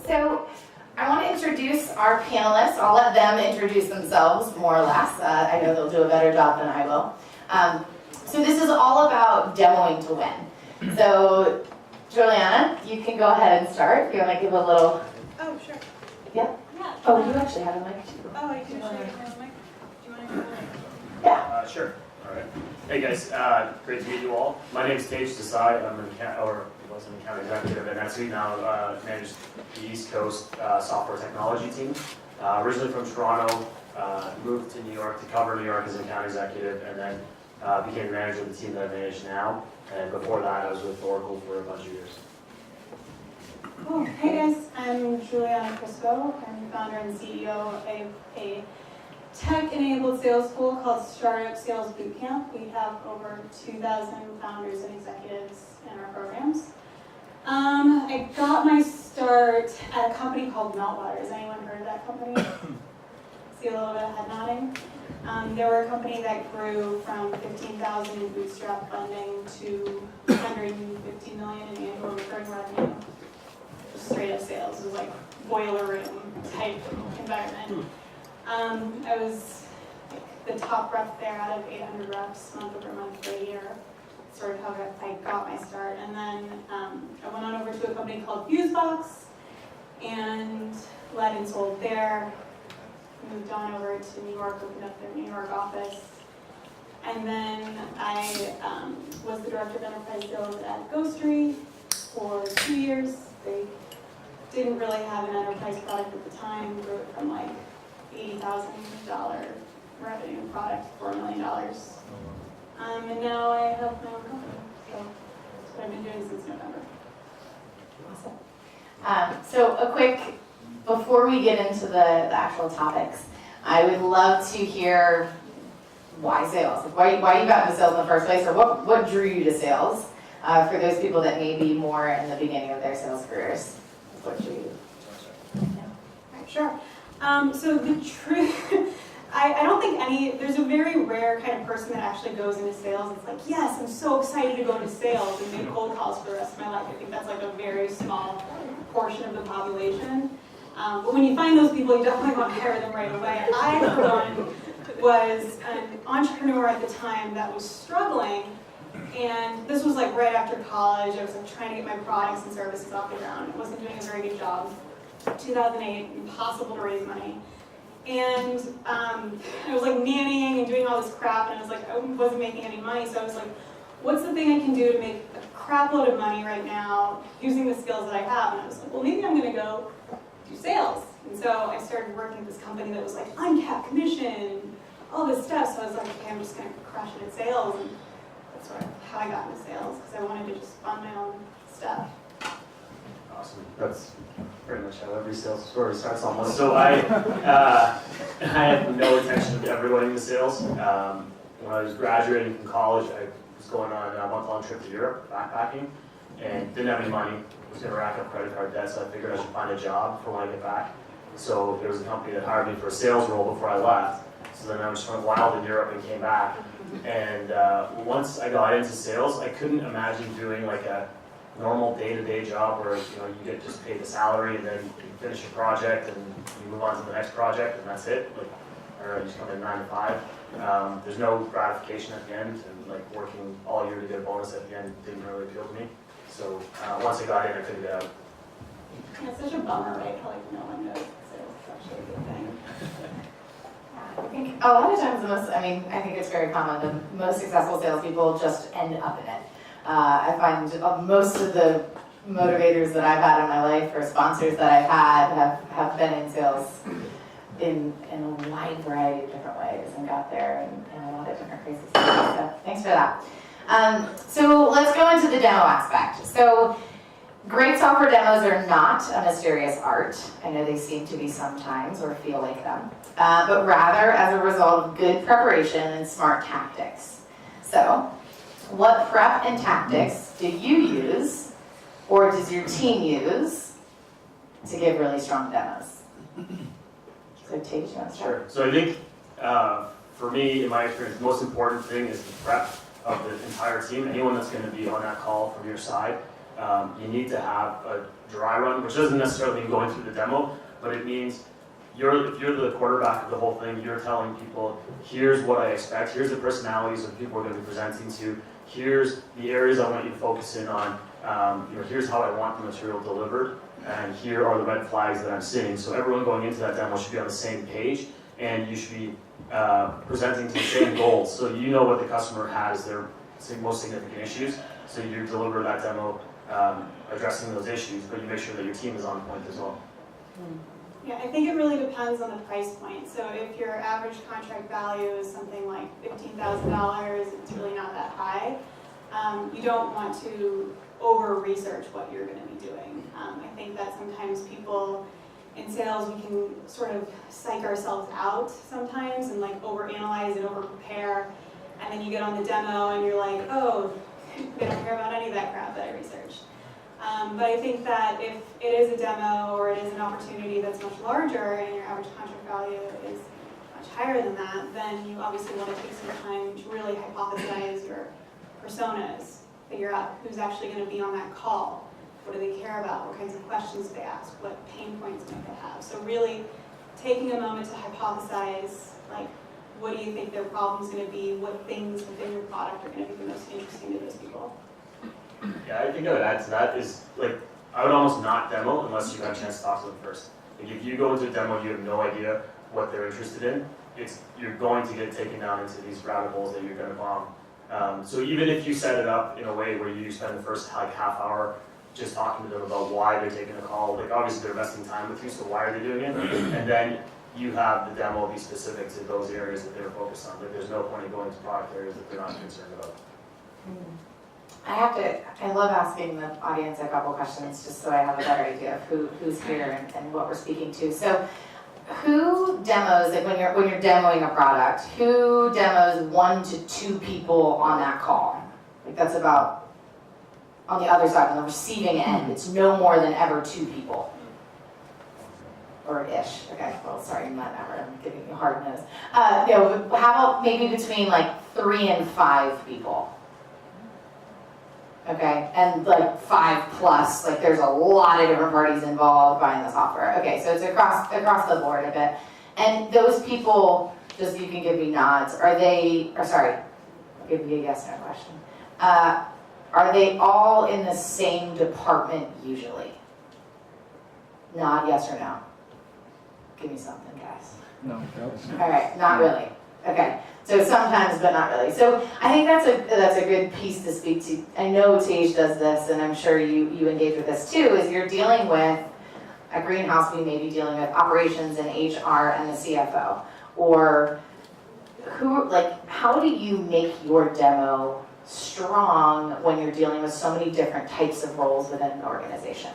So I want to introduce our panelists. I'll let them introduce themselves, more or less. I know they'll do a better job than I will. So this is all about demoing to win. So Juliana, you can go ahead and start. You want to give a little... Oh, sure. Yeah? Yeah. Oh, you actually have a mic too. Oh, I can show you my mic. Do you want to go? Yeah. Sure. All right. Hey guys, great to meet you all. My name is Taj Desai. I'm an was an account executive at NetSuite. Now manage the East Coast software technology team. Originally from Toronto, moved to New York to cover New York as an account executive, and then became the manager of the team that I manage now. And before that, I was with Oracle for a bunch of years. Cool. Hey guys, I'm Juliana Crispo. I'm the founder and CEO of a tech-enabled sales school called Startup Sales Bootcamp. We have over 2,000 founders and executives in our programs. I got my start at a company called Meltwater. Has anyone heard of that company? See a little bit of head nodding. They were a company that grew from 15,000 in bootstrap funding to 150 million in annual recurring revenue. Just straight up sales. It was like boiler room type environment. I was like the top rep there out of 800 reps month over month for a year. Sort of how I got my start. And then I went on over to a company called Fusebox and led and sold there. Moved on over to New York, opened up their New York office. And then I was the director of enterprise sales at Ghostery for 2 years. They didn't really have an enterprise product at the time. Grew it from like $80,000 revenue product to $4 million. And now I have my own company. So that's what I've been doing since November. Awesome. So a quick, before we get into the actual topics, I would love to hear why sales? Why you got into sales in the first place, or what drew you to sales? For those people that may be more in the beginning of their sales careers, what drew you? Yeah. Right, sure. So the truth, I don't think there's a very rare kind of person that actually goes into sales. It's like, yes, I'm so excited to go into sales and make cold calls for the rest of my life. I think that's like a very small portion of the population. But when you find those people, you definitely want to hire them right away. I, for one, was an entrepreneur at the time that was struggling. And this was like right after college. I was like trying to get my products and services off the ground. I wasn't doing a very good job. 2008, impossible to raise money. And I was like nannying and doing all this crap, and I was like, I wasn't making any money. So I was like, what's the thing I can do to make a crap load of money right now using the skills that I have? And I was like, well, maybe I'm going to go do sales. And so I started working at this company that was like uncapped commission, all this stuff. So I was like, okay, I'm just going to crush it at sales. And that's sort of how I got into sales, because I wanted to just fund my own stuff. Awesome. That's pretty much how every sales story starts almost. So I had no intention of ever going into sales. When I was graduating from college, I was going on a month-long trip to Europe, backpacking, and didn't have any money. I was going to rack up credit card debt, so I figured I should find a job for when I get back. So there was a company that hired me for a sales role before I left. So then I just went wild in Europe and came back. And once I got into sales, I couldn't imagine doing like a normal day-to-day job where you get just paid the salary and then you finish a project and you move on to the next project and that's it. Like, or you just come in 9 to 5. There's no gratification at the end, and like working all year to get a bonus at the end didn't really appeal to me. So once I got in, I couldn't get out. Yeah, it's such a bummer, right? How like no one knows sales is actually a good thing. I think a lot of times I think it's very common. The most successful salespeople just end up in it. I find most of the motivators that I've had in my life, or sponsors that I've had, have been in sales in a wide variety of different ways and got there in a lot of different crazy things. So thanks for that. So let's go into the demo aspect. So great software demos are not a mysterious art. I know they seem to be sometimes, or feel like them, but rather as a result of good preparation and smart tactics. So what prep and tactics do you use, or does your team use, to give really strong demos? So Taj, you want to start? Sure. So I think for me, in my experience, the most important thing is the prep. of the entire team, anyone that's going to be on that call from your side, you need to have a dry run, which doesn't necessarily mean going through the demo, but it means if you're the quarterback of the whole thing, you're telling people, here's what I expect, here's the personalities of people we're going to be presenting to, here's the areas I want you to focus in on, here's how I want the material delivered, and here are the red flags that I'm seeing. So everyone going into that demo should be on the same page, and you should be presenting to the same goals. So you know what the customer has, their most significant issues, so you deliver that demo addressing those issues, but you make sure that your team is on point as well. Yeah, I think it really depends on the price point. So if your average contract value is something like $15,000, it's really not that high. You don't want to over-research what you're going to be doing. I think that sometimes people in sales, we can sort of psych ourselves out sometimes and like overanalyze and over-prepare. And then you get on the demo and you're like, oh, they don't care about any of that crap that I researched. But I think that if it is a demo or it is an opportunity that's much larger and your average contract value is much higher than that, then you obviously want to take some time to really hypothesize your personas, figure out who's actually going to be on that call, what do they care about, what kinds of questions they ask, what pain points might they have. So really taking a moment to hypothesize, like, what do you think their problem's going to be, what things within your product are going to be the most interesting to those people. Yeah, I think I would add to that is, like, I would almost not demo unless you have a chance to talk to them first. Like, if you go into a demo, you have no idea what they're interested in, you're going to get taken down into these rabbit holes that you're going to bomb. So even if you set it up in a way where you spend the first like half hour just talking to them about why they're taking a call, like obviously they're investing time with you, so why are they doing it? And then you have the demo be specific to those areas that they're focused on. Like, there's no point in going to product areas that they're not concerned about. I love asking the audience a couple questions just so I have a better idea of who's here and what we're speaking to. So who demos, like when you're demoing a product, who demos 1 to 2 people on that call? Like that's about, on the other side, on the receiving end, it's no more than ever 2 people. Or ish. Okay, well, sorry, not ever. I'm giving you a hard nose. How about maybe between like 3 and 5 people? Okay, and like 5 plus, like there's a lot of different parties involved buying the software. Okay, so it's across the board a bit. And those people, just so you can give me nods, I'll give you a yes/no question. Are they all in the same department usually? Nod, yes or no? Give me something, guys. No. All right, not really. Okay, so sometimes, but not really. So I think that's a good piece to speak to. I know Taj does this, and I'm sure you engage with this too, is you're dealing with, at Greenhouse, we may be dealing with operations and HR and the CFO. Or how do you make your demo strong when you're dealing with so many different types of roles within an organization?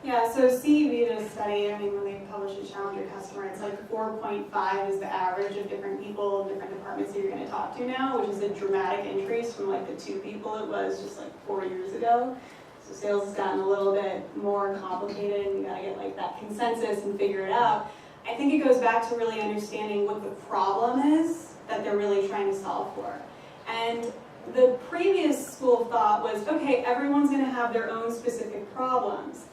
Yeah, so CEB did a study, when they publish a challenger customer, it's like 4.5 is the average of different people, different departments that you're going to talk to now, which is a dramatic increase from like the 2 people it was just like 4 years ago. So sales has gotten a little bit more complicated and you got to get like that consensus and figure it out. I think it goes back to really understanding what the problem is that they're really trying to solve for. And the previous school of thought was, okay, everyone's going to have their own specific problems.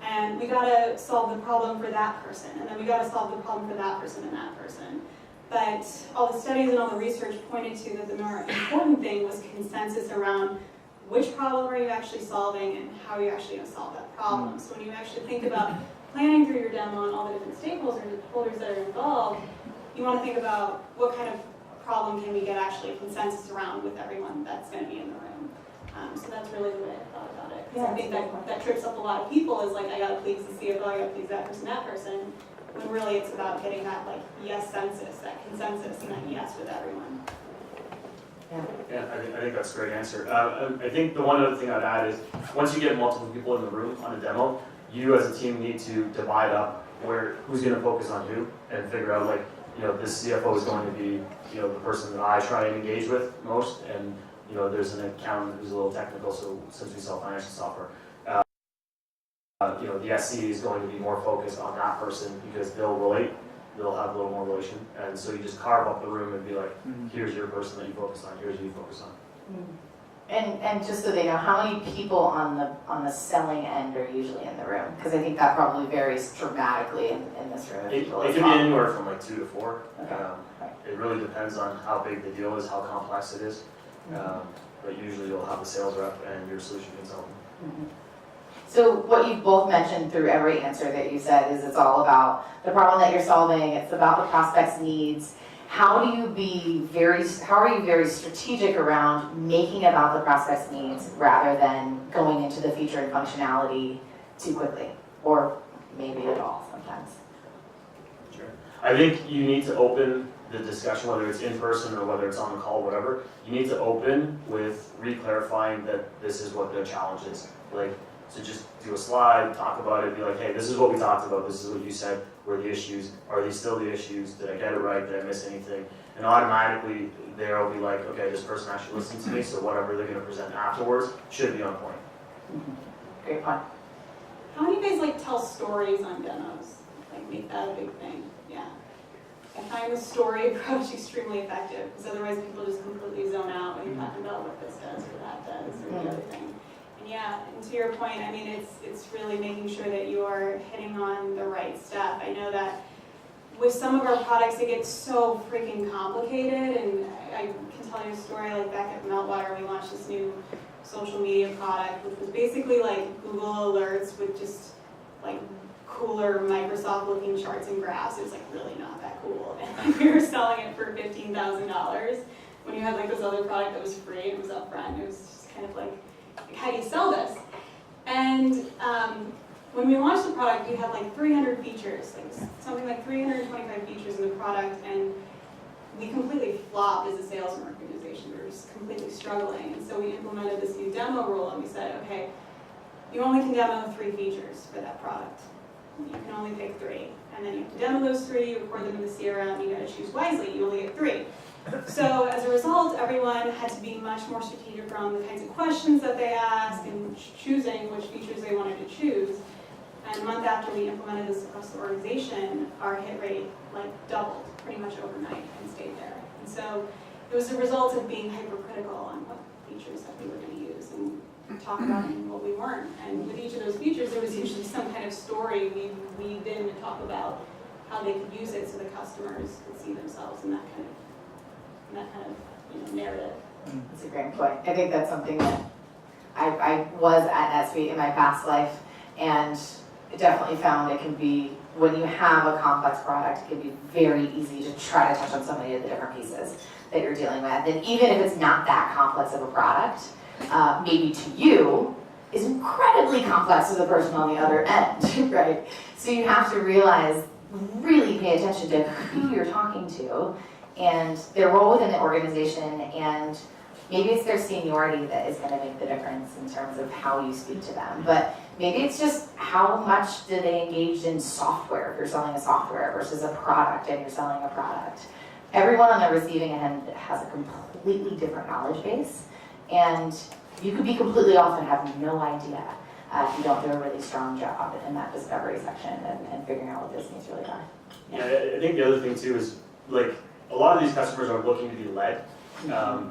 And we got to solve the problem for that person, and then we got to solve the problem for that person and that person. But all the studies and all the research pointed to that the more important thing was consensus around which problem are you actually solving and how are you actually going to solve that problem. So when you actually think about planning through your demo and all the different stakeholders that are involved, you want to think about what kind of problem can we get actually consensus around with everyone that's going to be in the room. So that's really the way I thought about it. Because I think that trips up a lot of people is like, I got to please the CFO, I got to please that person, when really it's about getting that like yes census, that consensus, and that yes with everyone. Yeah, I think that's a great answer. I think the one other thing I'd add is once you get multiple people in the room on a demo, you as a team need to divide up who's going to focus on who and figure out like, this CFO is going to be, the person that I try and engage with most, and there's an accountant who's a little technical, so since we sell financial software, the SC is going to be more focused on that person because they'll relate they'll have a little more relation. And so you just carve up the room and be like, here's your person that you focus on, here's who you focus on. And just so they know, how many people on the selling end are usually in the room? Because I think that probably varies dramatically in this room. It can be anywhere from like 2 to 4. Okay. It really depends on how big the deal is, how complex it is. But usually you'll have a sales rep and your solution consultant. So what you've both mentioned through every answer that you said is it's all about the problem that you're solving, it's about the prospect's needs. How are you very strategic around making it about the prospect's needs rather than going into the feature and functionality too quickly? Or maybe at all sometimes. Sure. I think you need to open the discussion, whether it's in person or whether it's on the call, whatever. You need to open with re-clarifying that this is what the challenge is. Like, so just do a slide, talk about it, be like, hey, this is what we talked about, this is what you said were the issues. Are these still the issues? Did I get it right? Did I miss anything? And automatically they'll be like, okay, this person actually listened to me, so whatever they're going to present afterwards should be on point. Great point. How many of you guys like tell stories on demos? Like make that a big thing? Yeah. I find the story approach extremely effective because otherwise people just completely zone out when you're talking about what this does or that does or the other thing. And yeah, and to your point, I mean, it's really making sure that you are hitting on the right stuff. I know that with some of our products, it gets so freaking complicated, and I can tell you a story, like back at Meltwater, we launched this new social media product, which was basically like Google Alerts with just like cooler Microsoft-looking charts and graphs. It was like really not that cool. And like, we were selling it for $15,000 when you had like this other product that was free and it was upfront. It was just kind of like, how do you sell this? And when we launched the product, we had like 300 features, like something like 325 features in the product, and we completely flopped as a sales organization. We were just completely struggling. And so we implemented this new demo rule, and we said, okay, you only can demo 3 features for that product. You can only pick 3. And then you have to demo those 3, you record them in the CRM, you gotta choose wisely, you only get 3. So as a result, everyone had to be much more strategic around the kinds of questions that they asked and choosing which features they wanted to choose. And a month after we implemented this across the organization, our hit rate like doubled pretty much overnight and stayed there. And so it was a result of being hypercritical on what features that we were going to use and talk about and what we weren't. And with each of those features, there was usually some kind of story we weaved in to talk about how they could use it so the customers could see themselves in that kind of narrative. That's a great point. I think that's something that I was at NetSuite in my past life, and I definitely found it can be, when you have a complex product, it can be very easy to try to touch on so many of the different pieces that you're dealing with. And even if it's not that complex of a product, maybe to you, is incredibly complex to the person on the other end, right? So you have to realize, really pay attention to who you're talking to and their role within the organization, and maybe it's their seniority that is going to make the difference in terms of how you speak to them. But maybe it's just how much do they engage in software if you're selling a software versus a product and you're selling a product. Everyone on the receiving end has a completely different knowledge base, and you could be completely off and have no idea if you don't do a really strong job in that discovery section and figuring out what this needs really are. Yeah, I think the other thing too is, like, a lot of these customers are looking to be led.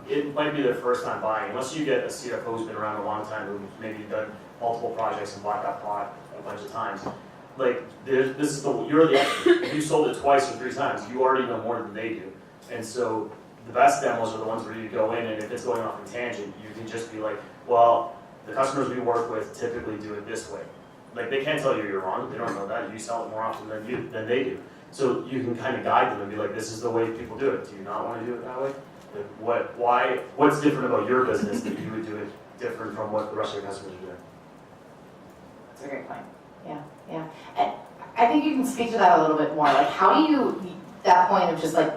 It might be their first time buying, unless you get a CFO who's been around a long time, who's maybe done multiple projects and bought that product a bunch of times. Like, you're the expert. If you sold it twice or 3 times, you already know more than they do. And so the best demos are the ones where you go in, and if it's going off in tangent, you can just be like, well, the customers we work with typically do it this way. Like, they can't tell you you're wrong. They don't know that. You sell it more often than they do. So you can kind of guide them and be like, this is the way people do it. Do you not want to do it that way? Like, what's different about your business that you would do it different from what the rest of your customers are doing? That's a great point. Yeah. And I think you can speak to that a little bit more. Like, how do you, that point of just like,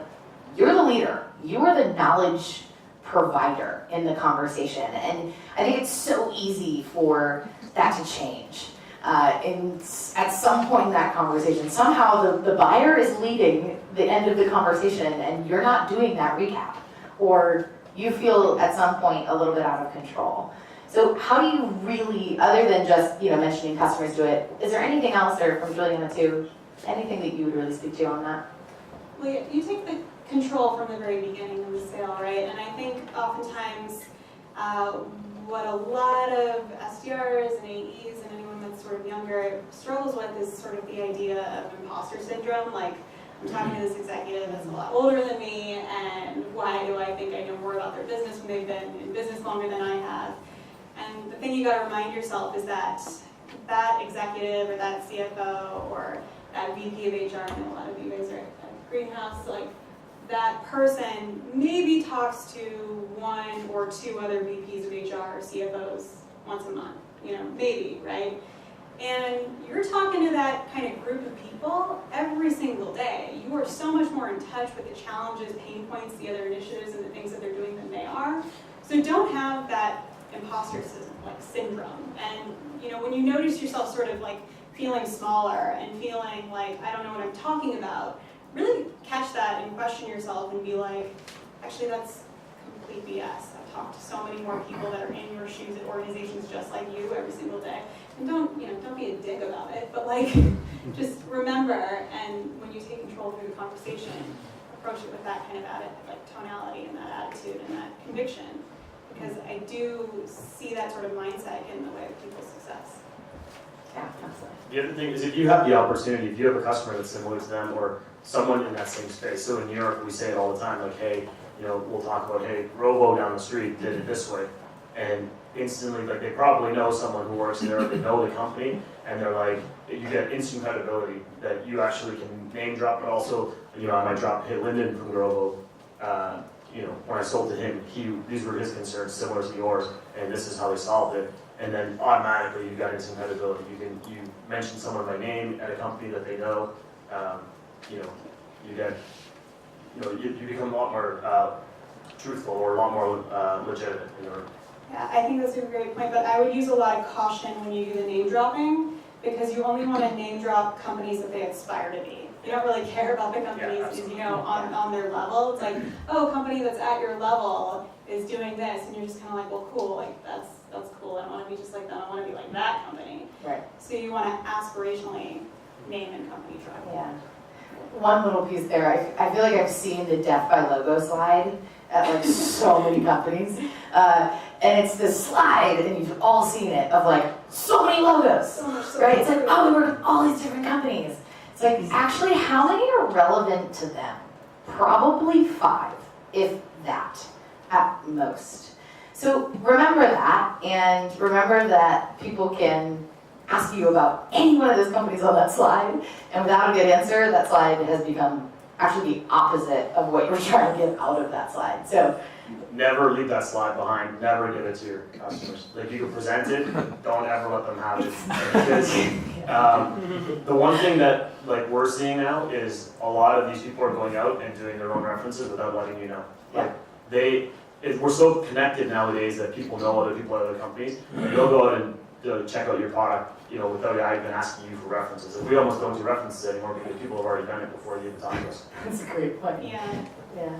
you're the leader. You are the knowledge provider in the conversation. And I think it's so easy for that to change. At some point in that conversation, somehow the buyer is leading the end of the conversation and you're not doing that recap. Or you feel at some point a little bit out of control. So how do you really, other than just mentioning customers do it, is there anything else, or from Juliana too, anything that you would really speak to on that? Well, you take the control from the very beginning of the sale, right? And I think oftentimes what a lot of SDRs and AEs and anyone that's sort of younger struggles with is sort of the idea of imposter syndrome. Like, I'm talking to this executive that's a lot older than me, and why do I think I know more about their business when they've been in business longer than I have? And the thing you got to remind yourself is that that executive or that CFO or that VP of HR, and a lot of you guys are at Greenhouse, like that person maybe talks to one or two other VPs of HR or CFOs once a month, maybe, right? And you're talking to that kind of group of people every single day. You are so much more in touch with the challenges, pain points, the other initiatives, and the things that they're doing than they are. So don't have that imposter syndrome. And when you notice yourself sort of like feeling smaller and feeling like I don't know what I'm talking about, really catch that and question yourself and be like, actually that's complete BS. I've talked to so many more people that are in your shoes at organizations just like you every single day. And don't be a dick about it, but like just remember, and when you take control through the conversation, approach it with that kind of tonality and that attitude and that conviction. Because I do see that sort of mindset in the way of people's success. Yeah, absolutely. The other thing is if you have the opportunity, if you have a customer that's similar to them or someone in that same space. So in New York, we say it all the time, like, hey, we'll talk about, hey, Robo down the street did it this way. And instantly, like, they probably know someone who works there, they know the company, and they're like, you get instant credibility that you actually can name drop, but also, I might drop, hey, Lyndon from Robo, when I sold to him, these were his concerns, similar to yours, and this is how he solved it. And then automatically you got instant credibility. You mention someone by name at a company that they know. You become a lot more truthful or a lot more legitimate. Yeah, I think that's a great point, but I would use a lot of caution when you do the name dropping, because you only want to name drop companies that they aspire to be. You don't really care about the companies on their level. It's like, oh, a company that's at your level is doing this, and you're just kind of like, well, cool, like that's cool. I don't want to be just like them. I want to be like that company. Right. So you want to aspirationally name and company drop. Yeah. One little piece there. I feel like I've seen the death by logo slide at like so many companies, and it's this slide, and you've all seen it, of like so many logos, So right? It's like, oh, we work with all these different companies. It's like, actually, how many are relevant to them? Probably 5, if that, at most. So remember that, and remember that people can ask you about any one of those companies on that slide, and without a good answer, that slide has become actually the opposite of what you're trying to get out of that slide. So never leave that slide behind. Never give it to your customers. Like, you can present it, don't ever let them have it. Because the one thing that we're seeing now is a lot of these people are going out and doing their own references without letting you know. Like, we're so connected nowadays that people know other people at other companies. They'll go out and check out your product, without even asking you for references. And we almost don't do references anymore because people have already done it before they even talk to us. that's a great point. Yeah.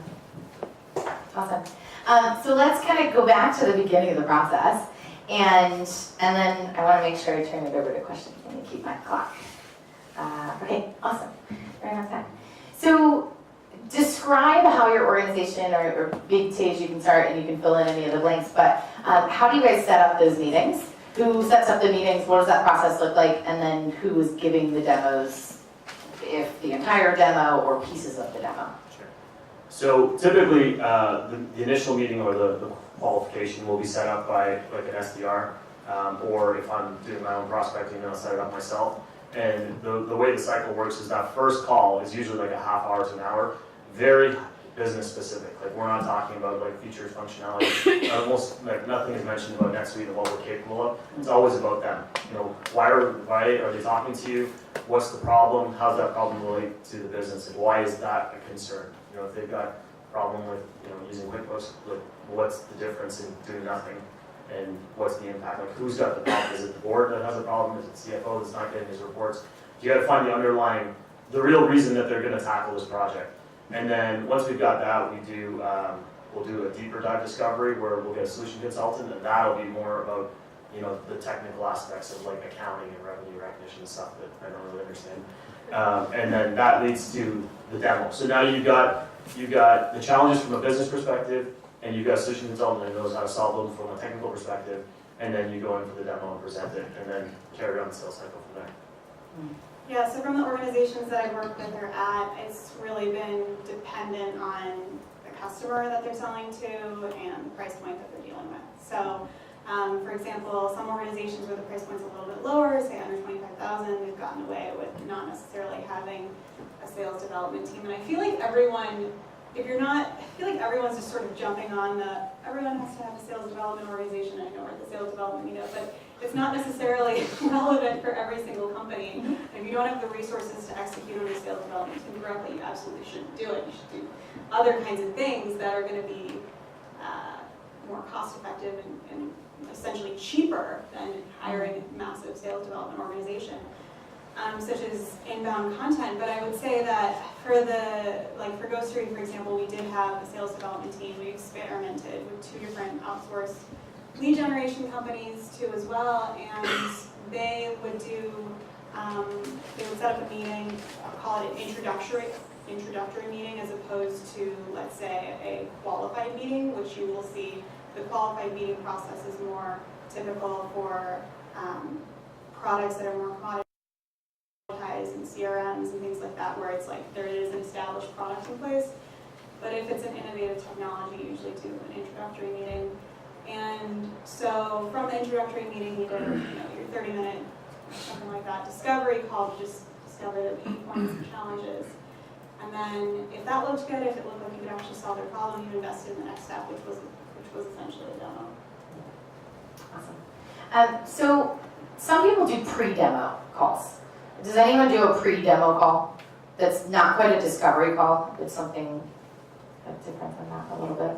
Awesome. So let's kind of go back to the beginning of the process, and then I want to make sure I turn it over to questions. Let me keep my clock. Okay, awesome. Right on time. So describe how your organization, or big stage, you can start and you can fill in any of the blanks, but how do you guys set up those meetings? Who sets up the meetings? What does that process look like? And then who is giving the demos, if the entire demo or pieces of the demo? Sure. So typically, the initial meeting or the qualification will be set up by like an SDR, or if I'm doing my own prospecting, I'll set it up myself. And the way the cycle works is that first call is usually like a half hour to an hour, very business specific. Like, we're not talking about like features, functionality. Almost like nothing is mentioned about NetSuite and what we're capable of. It's always about them. Why are they talking to you? What's the problem? How does that problem relate to the business? And why is that a concern? If they've got a problem with using QuickBooks, like, what's the difference in doing nothing? And what's the impact? Like, who's got the problem? Is it the board that has a problem? Is it the CFO that's not getting his reports? You got to find the real reason that they're going to tackle this project. And then once we've got that, we'll do a deeper dive discovery where we'll get a solution consultant, and that'll be more about you know, the technical aspects of like accounting and revenue recognition and stuff that I don't really understand. And then that leads to the demo. So now you've got the challenges from a business perspective, and you've got a solution consultant that knows how to solve them from a technical perspective, and then you go in for the demo and present it, and then carry on the sales cycle from there. Yeah, so from the organizations that I've worked with or at, it's really been dependent on the customer that they're selling to and the price point that they're dealing with. So, for example, some organizations where the price point's a little bit lower, say under $25,000, they've gotten away with not necessarily having a sales development team. And I feel like everyone, I feel like everyone's just sort of jumping on everyone has to have a sales development organization. I know we're at the sales development meetup, but it's not necessarily relevant for every single company. And if you don't have the resources to execute on your sales development team correctly, you absolutely shouldn't do it. You should do other kinds of things that are going to be more cost effective and essentially cheaper than hiring a massive sales development organization. Such as inbound content, but I would say that for Ghostery, for example, we did have a sales development team. We experimented with 2 different outsourced lead generation companies too as well, and they would set up a meeting, call it an introductory meeting as opposed to, let's say, a qualified meeting, which you will see the qualified meeting process is more typical for products that are more commoditized and CRMs and things like that, where it's like there is an established product in place. But if it's an innovative technology, you usually do an introductory meeting. And so from the introductory meeting, you did your 30-minute, something like that, discovery call to just discover the pain points and challenges. And then if that looked good, if it looked like you could actually solve their problem, you invested in the next step, which was essentially a demo. Awesome. So some people do pre-demo calls. Does anyone do a pre-demo call that's not quite a discovery call? It's something different than that a little bit.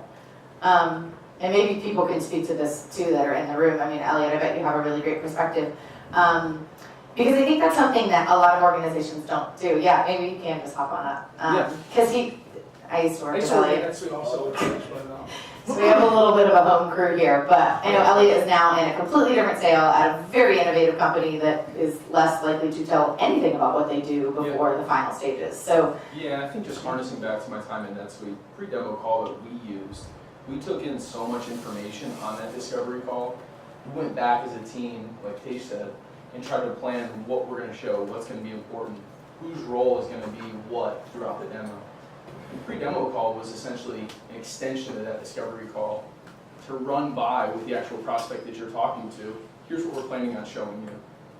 And maybe people can speak to this too that are in the room. I mean, Elliot, I bet you have a really great perspective. Because I think that's something that a lot of organizations don't do. Yeah, maybe you can just hop on up. Because I used to work with Elliot. Actually, also So we have a little bit of a home crew here, but I know Elliot is now in a completely different sale at a very innovative company that is less likely to tell anything about what they do before the final stages. So yeah, I think just harnessing back to my time in NetSuite, pre-demo call that we used, we took in so much information on that discovery call. We went back as a team, like Tej said, and tried to plan what we're going to show, what's going to be important, whose role is going to be what throughout the demo. The pre-demo call was essentially an extension of that discovery call to run by with the actual prospect that you're talking to. Here's what we're planning on showing you.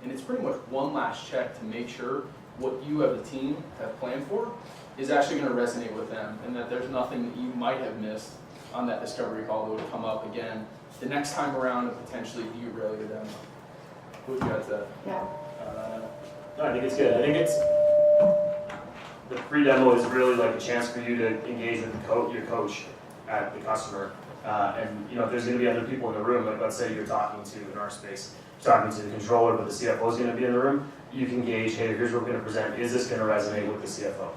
And it's pretty much one last check to make sure what you as a team have planned for is actually going to resonate with them, and that there's nothing that you might have missed on that discovery call that would come up again the next time around and potentially derail your demo. What do you guys say? yeah. No, I think it's good. I think the pre-demo is really like a chance for you to engage with your coach at the customer. And if there's going to be other people in the room, like let's say you're talking to, in our space, talking to the controller, but the CFO is going to be in the room, you can gauge, hey, here's what we're going to present. Is this going to resonate with the CFO?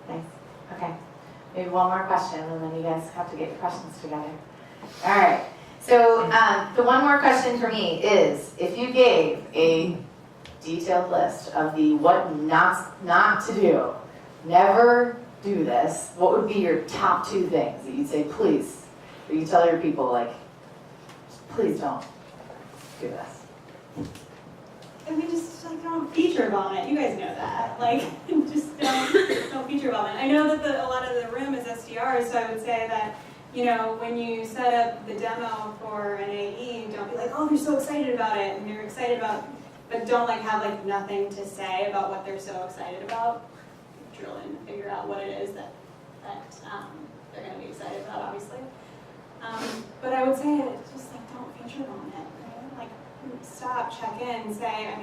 Nice. Okay. Maybe one more question, and then you guys have to get your questions together. All right. So the one more question for me is, if you gave a detailed list of the what not to do, never do this, what would be your top 2 things that you'd say, please, or you tell your people, like, please don't do this? I mean, just don't feature bomb it. You guys know that. Like, just don't feature bomb it. I know that a lot of the room is SDRs, so I would say that, when you set up the demo for an AE, don't be like, oh, they're so excited about it, and they're excited about, but don't have nothing to say about what they're so excited about. Drill in and figure out what it is that they're going to be excited about, obviously. But I would say just don't feature bomb it. Right? Stop, check in, say,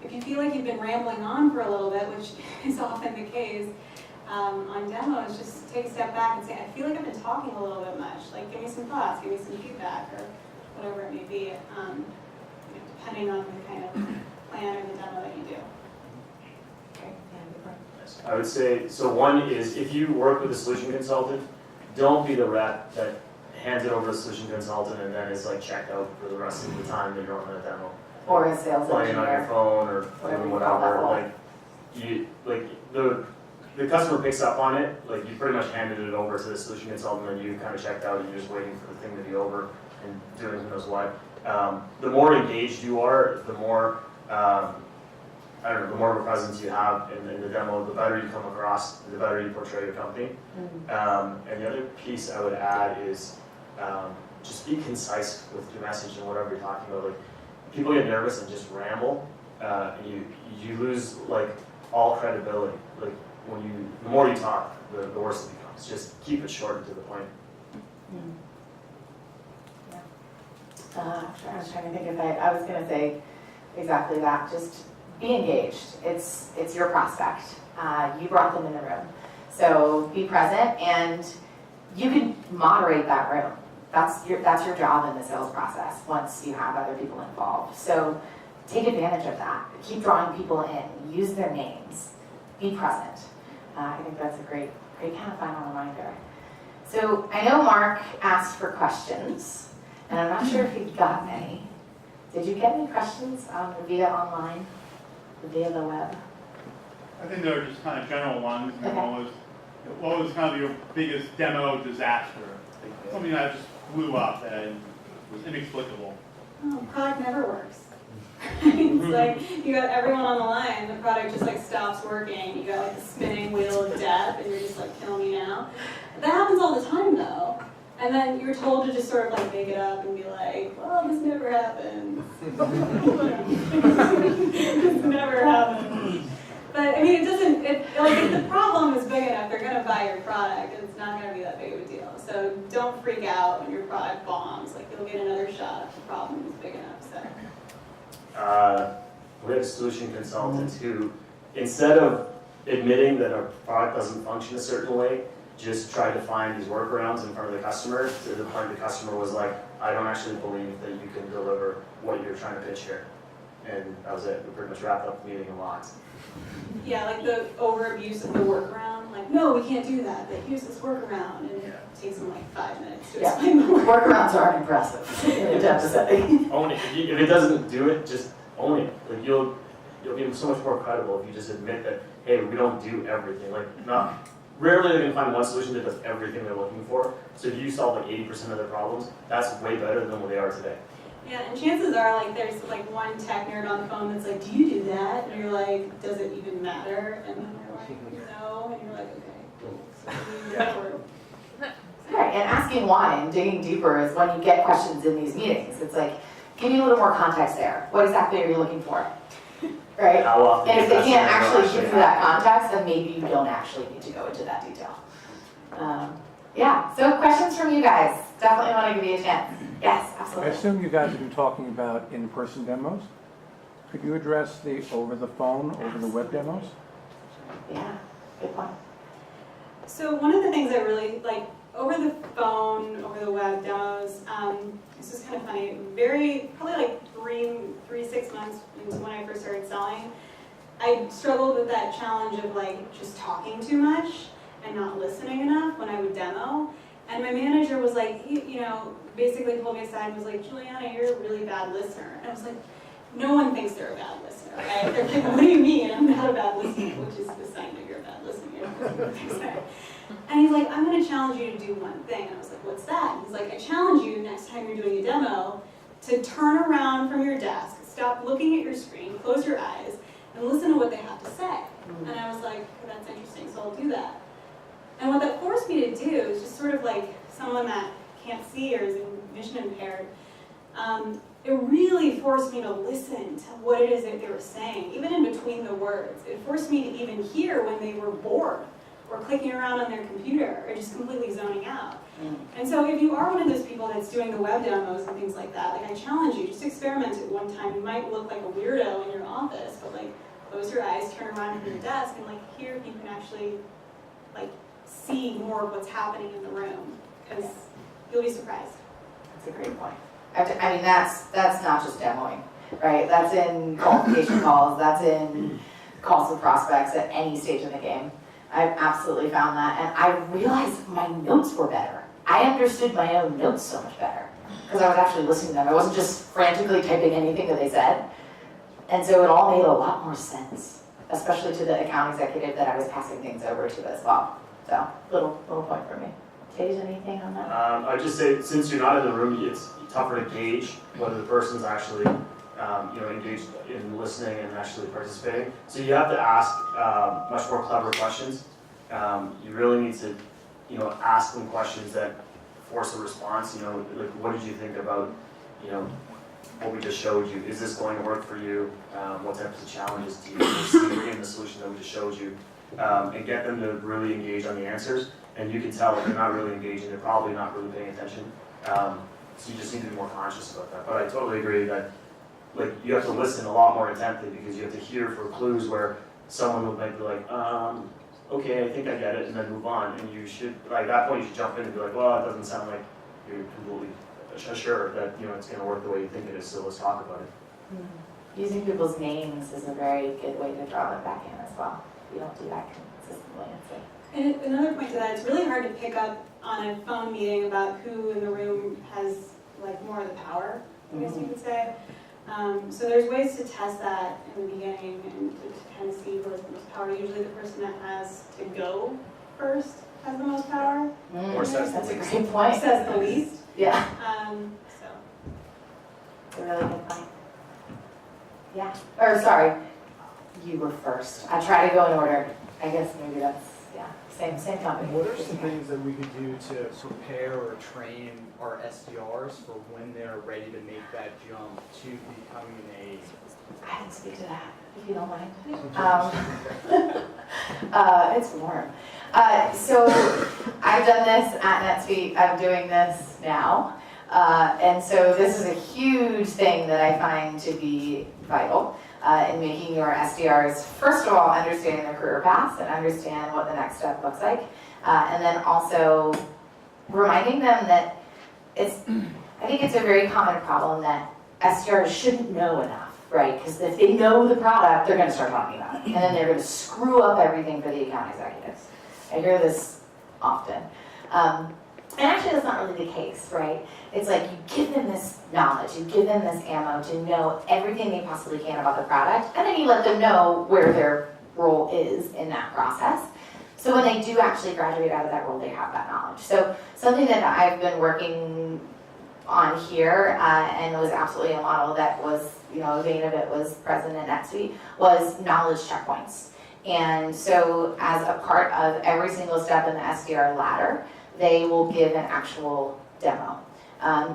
if you feel like you've been rambling on for a little bit, which is often the case on demos, just take a step back and say, I feel like I've been talking a little bit much. Give me some thoughts, give me some feedback, or whatever it may be, depending on the kind of plan or the demo that you do. I would say, so one is, if you work with a solution consultant, don't be the rep that hands it over to the solution consultant, and then it's like checked out for the rest of the time that you're on the demo. Or a sales Playing on your engineer. phone or Whatever doing you call that whatever. role. The customer picks up on it. Like you pretty much handed it over to the solution consultant, and you kind of checked out. You're just waiting for the thing to be over and doing who knows what. The more engaged you are, the more I don't know, the more of a presence you have in the demo, the better you come across, the better you portray your company. And the other piece I would add is just be concise with your message and whatever you're talking about. Like people get nervous and just ramble, and you lose like all credibility. Like the more you talk, the worse it becomes. Just keep it short and to the point. I was trying to think if I was going to say exactly that. Just be engaged. It's your prospect. You brought them in the room. So be present, and you can moderate that room. That's your job in the sales process once you have other people involved. So take advantage of that. Keep drawing people in. Use their names. Be present. I think that's a great kind of final reminder. So I know Mark asked for questions, and I'm not sure if he got any. Did you get any questions via online, via the web? I think they were just kind of general ones. Okay. What was kind of your biggest demo disaster? Something that just blew up and was inexplicable. Oh, product never works. It's like you got everyone on the line, the product just like stops working. You got like the spinning wheel of death, and you're just like, kill me now. That happens all the time though. And then you're told to just sort of like make it up and be like, well, this never happened. This never happened. But I mean, if the problem is big enough, they're gonna buy your product, and it's not gonna be that big of a deal. So don't freak out when your product bombs. Like you'll get another shot if the problem is big enough. So. We have a solution consultant who, instead of admitting that our product doesn't function a certain way, just tried to find these workarounds in front of the customer, to the point the customer was like, I don't actually believe that you can deliver what you're trying to pitch here. And that was it. We pretty much wrapped up the meeting a lot. Yeah, like the over-abuse of the workaround. Like, no, we can't do that, but here's this workaround. And it takes them like 5 minutes to explain the workaround. Workarounds aren't impressive in a dev setting. Own it. If it doesn't do it, just own it. Like you'll be so much more credible if you just admit that, hey, we don't do everything. Like rarely they're gonna find one solution that does everything they're looking for. So if you solve like 80% of their problems, that's way better than what they are today. Yeah, and chances are like there's like one tech nerd on the phone that's like, do you do that? And you're like, does it even matter? And then they're like, no. And you're like, okay, cool. So you go forward. Right, and asking why and digging deeper is when you get questions in these meetings. It's like, give me a little more context there. What exactly are you looking for? Right? How often And if they does can't that actually give you that context, then maybe you don't actually need to go into that detail. Yeah, so questions from you guys. Definitely want to give you a chance. Yes, I absolutely. assume you guys have been talking about in-person demos. Could you address the over-the-phone, over-the-web demos? Yeah, good point. So one of the things I really like over the phone, over the web demos, this is kind of funny, probably like 6 months into when I first started selling, I struggled with that challenge of like just talking too much and not listening enough when I would demo. And my manager was like, basically pulled me aside and was like, Juliana, you're a really bad listener. And I was like, no one thinks they're a bad listener, right? They're like, what do you mean? I'm not a bad listener, which is the sign that you're a bad listener. And he's like, I'm going to challenge you to do one thing. And I was like, what's that? And he's like, I challenge you next time you're doing a demo to turn around from your desk, stop looking at your screen, close your eyes, and listen to what they have to say. And I was like, oh, that's interesting, so I'll do that. And what that forced me to do is just sort of like someone that can't see or is vision impaired, it really forced me to listen to what it is that they were saying, even in between the words. It forced me to even hear when they were bored or clicking around on their computer or just completely zoning out. And so if you are one of those people that's doing the web demos and things like that, like I challenge you, just experiment it one time. You might look like a weirdo in your office, but like close your eyes, turn around from your desk, and like here you can actually like see more of what's happening in the room, because you'll be surprised. That's a great point. I mean, that's not just demoing, right? That's in qualification calls, that's in calls with prospects at any stage in the game. I've absolutely found that, and I realized my notes were better. I understood my own notes so much better because I was actually listening to them. I wasn't just frantically typing anything that they said. And so it all made a lot more sense, especially to the account executive that I was passing things over to as well. So, little point for me. Tage, anything on that? I'd just say, since you're not in the room, it's tougher to gauge whether the person's actually, engaged in listening and actually participating. So you have to ask much more clever questions. You really need to, ask them questions that force a response. Like, what did you think about, what we just showed you? Is this going to work for you? What types of challenges do you see in the solution that we just showed you? And get them to really engage on the answers. And you can tell if they're not really engaging, they're probably not really paying attention. So you just need to be more conscious about that. But I totally agree that you have to listen a lot more intently because you have to hear for clues where someone might be like, okay, I think I get it, and then move on. And you should, at that point, you should jump in and be like, well, it doesn't sound like you're completely sure that it's going to work the way you think it is, so let's talk about it. Using people's names is a very good way to draw them back in as well. You don't do that consistently. And another point to that, it's really hard to pick up on a phone meeting about who in the room has more of the power, I guess you could say. So there's ways to test that in the beginning and to kind of see who has the most power. Usually the person that has to go first has the most power. Or says That's the a least. great point. Says the least. Yeah, So. it's a really good point. Yeah, or sorry, you were first. I try to go in order. I guess maybe that's, same company. What are some things that we could do to prepare or train our SDRs for when they're ready to make that jump to becoming a... I can speak to that, if you don't mind. It's warm. So I've done this at NetSuite. I'm doing this now. And so this is a huge thing that I find to be vital in making your SDRs, first of all, understanding their career paths and understand what the next step looks like. And then also reminding them that I think it's a very common problem that SDRs shouldn't know enough, right? Because if they know the product, they're going to start talking about it. And then they're going to screw up everything for the account executives. I hear this often. And actually, that's not really the case, right? It's like you give them this knowledge, you give them this ammo to know everything they possibly can about the product, and then you let them know where their role is in that process. So when they do actually graduate out of that role, they have that knowledge. So something that I've been working on here, and was absolutely a model that was, a vein of it was present in NetSuite, was knowledge checkpoints. And so as a part of every single step in the SDR ladder, they will give an actual demo.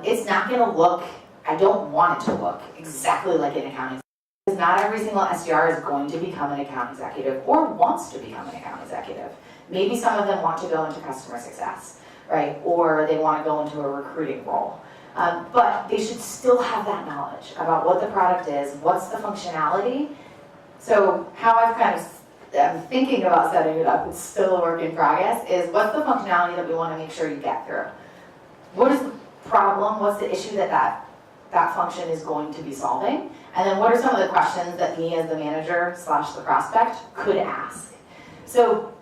It's not going to look, I don't want it to look exactly like an account executive. Because not every single SDR is going to become an account executive or wants to become an account executive. Maybe some of them want to go into customer success, right? Or they want to go into a recruiting role. But they should still have that knowledge about what the product is, what's the functionality. So how I'm thinking about setting it up, it's still a work in progress, is what's the functionality that we want to make sure you get through? What is the problem? What's the issue that function is going to be solving? And then what are some of the questions that me as the manager / the prospect could ask? So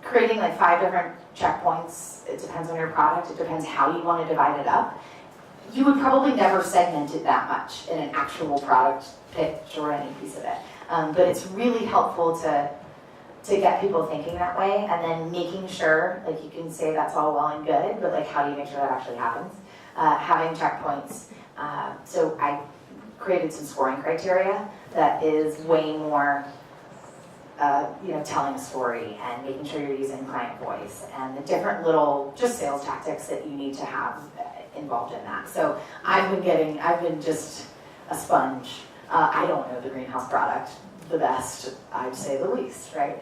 creating 5 different checkpoints, it depends on your product, it depends how you want to divide it up. You would probably never segment it that much in an actual product pitch or any piece of it. But it's really helpful to get people thinking that way, and then making sure, you can say that's all well and good, but how do you make sure that actually happens? Having checkpoints. So I created some scoring criteria that is way more, telling a story and making sure you're using client voice and the different little just sales tactics that you need to have involved in that. So I've been just a sponge. I don't know the greenhouse product the best, I'd say the least, right?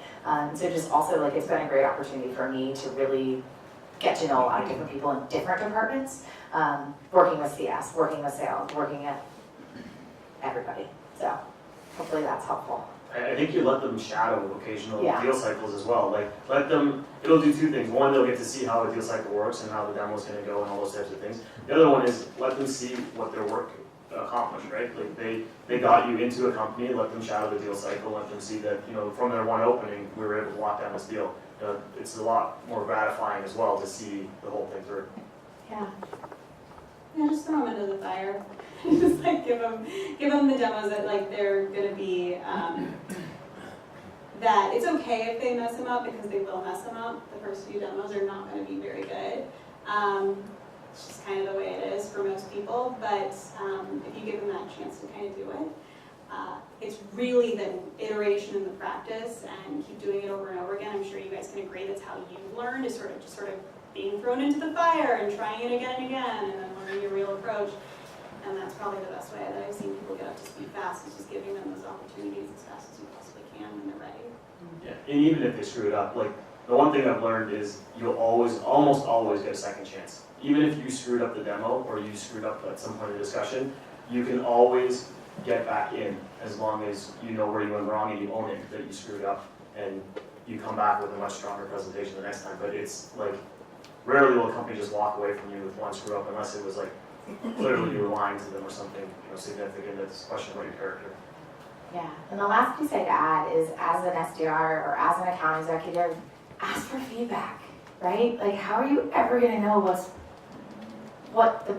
So just also it's been a great opportunity for me to really get to know a lot of different people in different departments, working with CS, working with sales, working at everybody. So hopefully that's helpful. I think you let them shadow occasional Yeah. deal cycles as well. Let them, it'll do 2 things. One, they'll get to see how the deal cycle works and how the demo's gonna go and all those types of things. The other one is let them see what their work accomplished, right? They got you into a company, let them shadow the deal cycle, let them see that, from their one opening, we were able to lock down this deal. it's a lot more gratifying as well to see the whole thing through. Yeah. Yeah, just throw them into the fire. Just like give them the demos that like they're gonna be, that it's okay if they mess them up because they will mess them up. The first few demos are not gonna be very good. It's just kind of the way it is for most people, but if you give them that chance to kind of do it, it's really the iteration and the practice and keep doing it over and over again. I'm sure you guys can agree that's how you've learned, is sort of being thrown into the fire and trying it again and again and then learning your real approach. And that's probably the best way that I've seen people get up to speed fast, is just giving them those opportunities as fast as you possibly can when they're ready. Yeah, and even if they screw it up, like the one thing I've learned is you'll almost always get a second chance. Even if you screwed up the demo or you screwed up at some point in the discussion, you can always get back in as long as you know where you went wrong and you own it, that you screwed up, and you come back with a much stronger presentation the next time. But it's like, rarely will a company just walk away from you with one screw up unless it was like clearly you were lying to them or something, significant that's a question about your character. Yeah, and the last piece I'd add is, as an SDR or as an account executive, ask for feedback, right? Like, how are you ever gonna know what the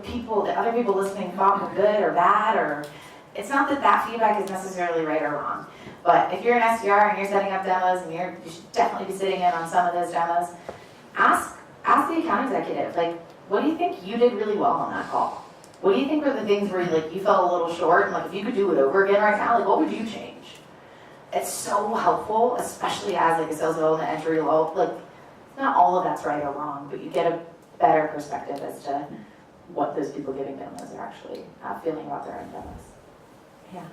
other people listening thought were good or bad? Or it's not that feedback is necessarily right or wrong, but if you're an SDR and you're setting up demos and you should definitely be sitting in on some of those demos, ask the account executive, like, what do you think you did really well on that call? What do you think were the things where you fell a little short, and like if you could do it over again right now, like what would you change? It's so helpful, especially as like a sales development entry level. Like, not all of that's right or wrong, but you get a better perspective as to what those people giving demos are actually feeling about their own demos. Yeah.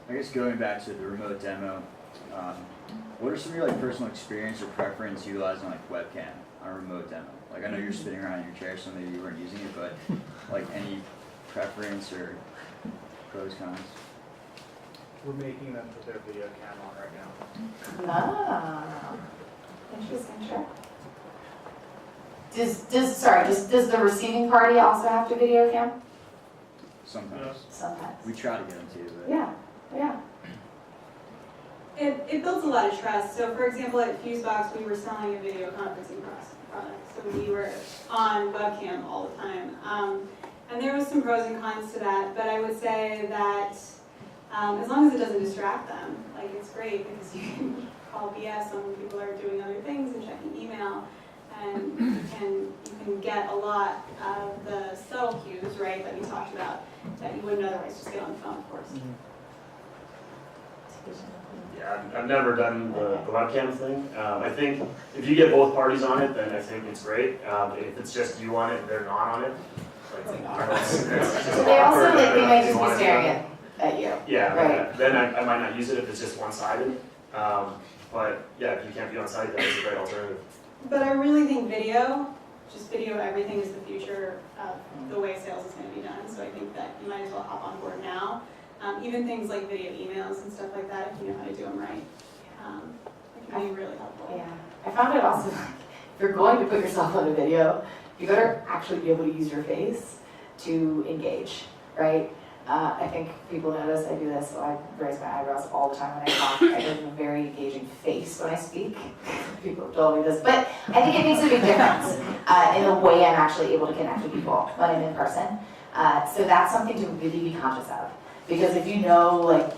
I guess going back to the remote demo, what are some of your like personal experience or preference utilizing like webcam on a remote demo? Like, I know you're sitting around in your chair, so maybe you weren't using it, but like any preference or pros, cons? We're making them put their video cam on right now. Ah, interesting, sure. Does the receiving party also have to video cam? Sometimes. Sometimes. We try to get them to, but Yeah. It builds a lot of trust. So for example, at Fusebox, we were selling a video conferencing product. So we were on webcam all the time. And there was some pros and cons to that, but I would say that as long as it doesn't distract them, like it's great because you can call BS when people are doing other things and checking email, and you can get a lot of the subtle cues, right, that we talked about, that you wouldn't otherwise just get on the phone, of course. Yeah, I've never done the webcam thing. I think if you get both parties on it, then I think it's great. If it's just you on it and they're not on it, So they also they might just be staring at you. Yeah, right. Then I might not use it if it's just one-sided. But yeah, if you can't be on-site, then it's a great alternative. But I really think video everything is the future of the way sales is going to be done. So I think that you might as well hop on board now. Even things like video emails and stuff like that, if you know how to do them right, it can be really helpful. Yeah, I found it also, like, if you're going to put yourself on a video, you better actually be able to use your face to engage, right? I think people notice I do this, so I raise my eyebrows all the time when I talk. I have a very engaging face when I speak. People have told me this, but I think it makes a big difference in the way I'm actually able to connect with people when I'm in person. So that's something to really be conscious of. Because if you know, like,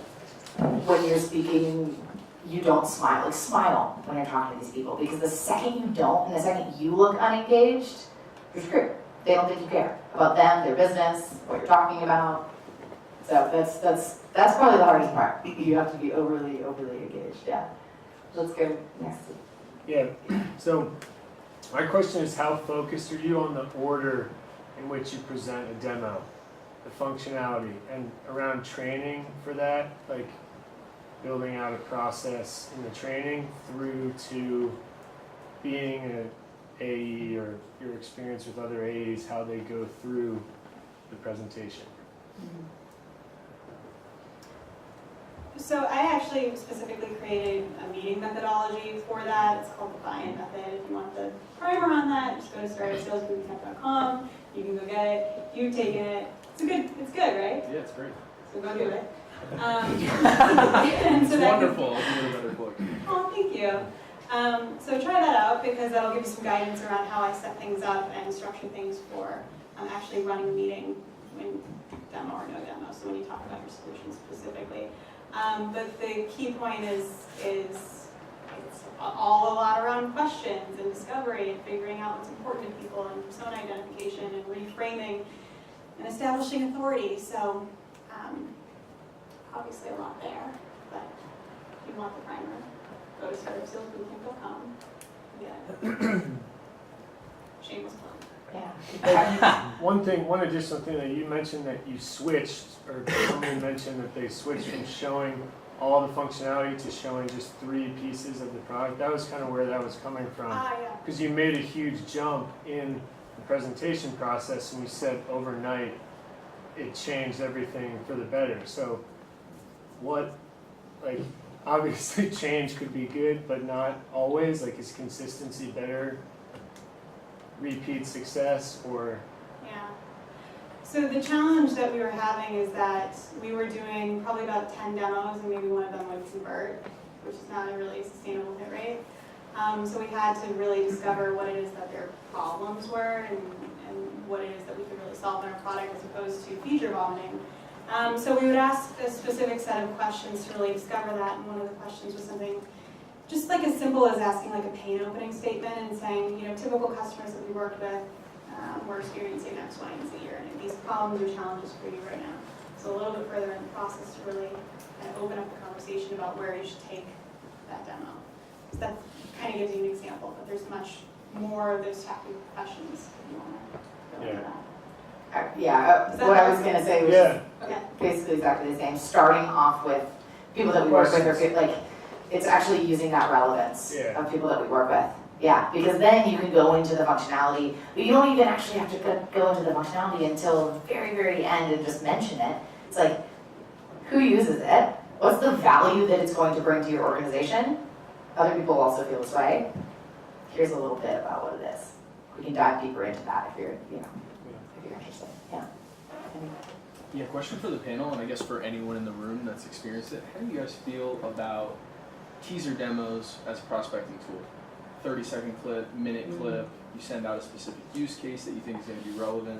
when you're speaking, you don't smile. Like, smile when you're talking to these people. Because the second you don't, and the second you look unengaged, you're screwed. They don't think you care about them, their business, what you're talking about. So that's probably the hardest part. You have to be overly engaged. Yeah. Let's go next. Yeah. So my question is, how focused are you on the order in which you present a demo? The functionality and around training for that, like building out a process in the training through to being an AE or your experience with other AEs, how they go through the presentation. So I actually specifically created a meeting methodology for that. It's called the buy-in method. If you want the primer on that, just go to startupsalesbootcamp.com. You can go get it. You've taken it. It's good, right? Yeah, it's great. So go do it. And so It's that wonderful. I'll give it a better book. Oh, thank you. So try that out because that'll give you some guidance around how I set things up and structure things for actually running a meeting when demo or no demo, so when you talk about your solution specifically. But the key point is it's all a lot around questions and discovery and figuring out what's important to people and persona identification and reframing and establishing authority. So obviously a lot there, but if you want the primer, go to startupsalesbootcamp.com. Yeah. Shameless plug. Yeah. One additional thing that you mentioned that you switched, or somebody mentioned that they switched from showing all the functionality to showing just 3 pieces of the product. That was kind of where that was coming from. Yeah. Because you made a huge jump in the presentation process, and you said overnight it changed everything for the better. So what, like, obviously change could be good, but not always. Like, is consistency better? Repeat success, or? Yeah. So the challenge that we were having is that we were doing probably about 10 demos and maybe one of them would convert, which is not a really sustainable hit rate. So we had to really discover what it is that their problems were and what it is that we could really solve in our product as opposed to feature vomiting. So we would ask a specific set of questions to really discover that, and one of the questions was something just like as simple as asking like a pain opening statement and saying, you know, typical customers that we worked with were experiencing X, Y, and Z, and these problems or challenges for you right now. So a little bit further in the process to really kind of open up the conversation about where you should take that demo. So that kind of gives you an example, but there's much more of those type of questions if you want to go into that. What I was going to say was Okay. basically exactly the same. Starting off with people that we work with, or like, it's actually using that relevance of people that we work with. Yeah, because then you can go into the functionality, but you don't even actually have to go into the functionality until the very, very end and just mention it. It's like, who uses it? What's the value that it's going to bring to your organization? Other people also feel this way. Here's a little bit about what it is. We can dive deeper into that if you're, if you're interested. Yeah. Yeah, question for the panel, and I guess for anyone in the room that's experienced it. How do you guys feel about teaser demos as a prospecting tool? 30-second clip, minute clip, you send out a specific use case that you think is going to be relevant.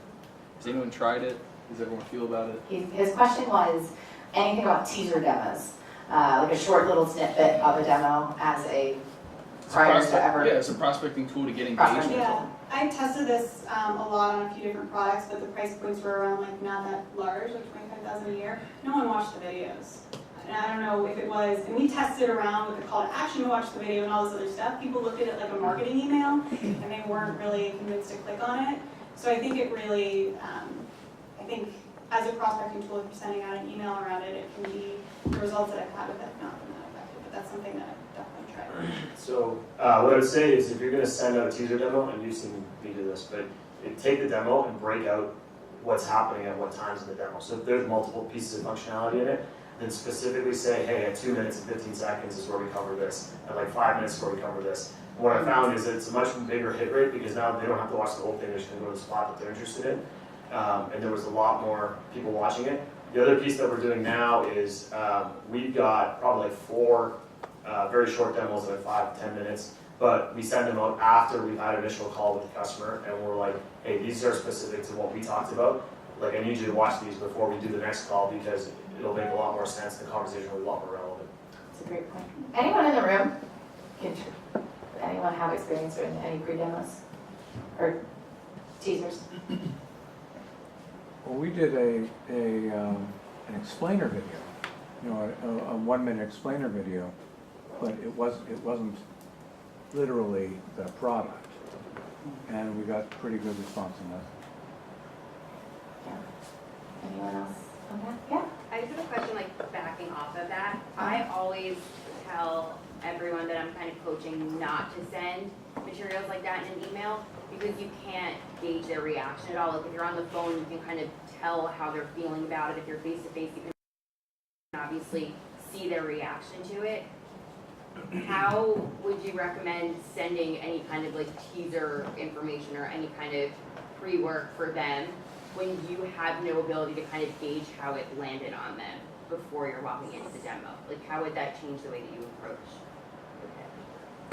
Has anyone tried it? Does everyone feel about it? His question was anything about teaser demos, like a short little snippet of a demo as a prior to ever. Yeah, it's a prospecting tool to get engagement. Yeah, I tested this a lot on a few different products, but the price points were around like not that large, like $25,000 a year. No one watched the videos. And I don't know if it was, and we tested around with the call to action to watch the video and all this other stuff. People looked at it like a marketing email, and they weren't really convinced to click on it. So I think it really, I think as a prospecting tool, if you're sending out an email around it, it can be, the results that I've had with it have not been that effective, but that's something that I've definitely tried. So what I would say is if you're going to send out a teaser demo, and you've seen me do this, but take the demo and break out what's happening at what times in the demo. So if there's multiple pieces of functionality in it, then specifically say, hey, at 2 minutes and 15 seconds is where we cover this, at like 5 minutes is where we cover this. And what I found is that it's a much bigger hit rate because now they don't have to watch the whole thing, they're just going to go to the spot that they're interested in. And there was a lot more people watching it. The other piece that we're doing now is we've got probably like 4 very short demos, like 5 to 10 minutes, but we send them out after we've had an initial call with the customer, and we're like, hey, these are specific to what we talked about. Like, I need you to watch these before we do the next call because it'll make a lot more sense. The conversation will be a lot more relevant. That's a great point. Anyone in the room? Anyone have experience in any pre-demos or teasers? Well, we did an explainer video, a 1-minute explainer video, but it wasn't literally the product, and we got pretty good response on that. Yeah. Anyone else on that? Yeah. I just have a question, like backing off of that. I always tell everyone that I'm kind of coaching not to send materials like that in an email because you can't gauge their reaction at all. Like if you're on the phone, you can kind of tell how they're feeling about it. If you're face to face, you can obviously see their reaction to it. How would you recommend sending any kind of like teaser information or any kind of pre-work for them when you have no ability to kind of gauge how it landed on them before you're walking into the demo? Like how would that change the way that you approach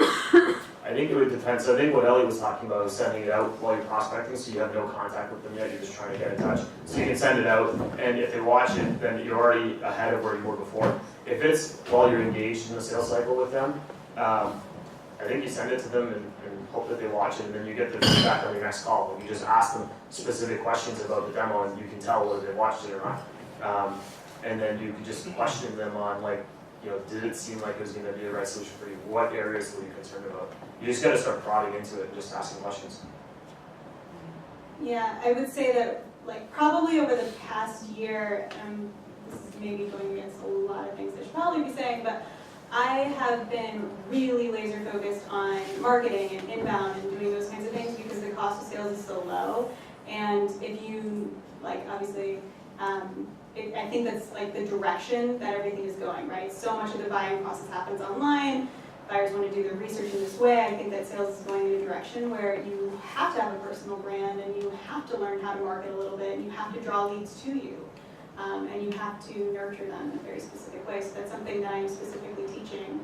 it? I think it would depend. So I think what Ellie was talking about is sending it out while you're prospecting, so you have no contact with them yet, you're just trying to get in touch. So you can send it out, and if they watch it, then you're already ahead of where you were before. If it's while you're engaged in the sales cycle with them, I think you send it to them and hope that they watch it, and then you get the feedback on your next call. And you just ask them specific questions about the demo, and you can tell whether they watched it or not. And then you can just question them on, like, you know, did it seem like it was going to be the right solution for you? What areas were you concerned about? You just got to start prodding into it and just asking questions. Yeah, I would say that, like, probably over the past year, this is maybe going against a lot of things I should probably be saying, but I have been really laser focused on marketing and inbound and doing those kinds of things because the cost of sales is so low. And if you, like, obviously, I think that's like the direction that everything is going, right? So much of the buying process happens online. Buyers want to do their research in this way. I think that sales is going in a direction where you have to have a personal brand and you have to learn how to market a little bit and you have to draw leads to you. And you have to nurture them in a very specific way. So that's something that I'm specifically teaching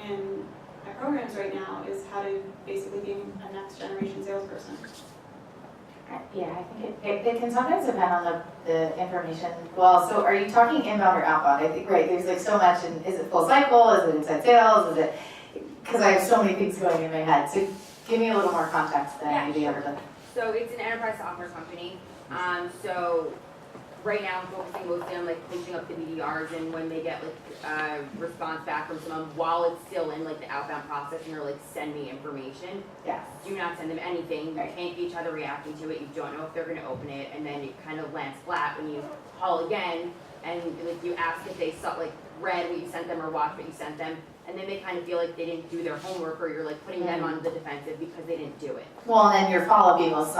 in my programs right now is how to basically be a next generation salesperson. Yeah, I think it can sometimes depend on the information. Well, so are you talking inbound or outbound? I think, right, there's like so much, and is it full cycle? Is it inside sales? Is it, because I have so many things going in my head. So give me a little more context than I'd be able to. So it's an enterprise software company. So right now I'm focusing mostly on like pushing up the BDRs, and when they get like response back from someone while it's still in like the outbound process and they're like, send me information. Yes. Do not send them anything. You Right. can't get each other reacting to it. You don't know if they're gonna open it, and then it kind of lands flat when you call again and like you ask if they saw like read what you sent them or watched what you sent them, and then they kind of feel like they didn't do their homework, or you're like putting them on the defensive because they didn't do it. Well, and then your follow-up emails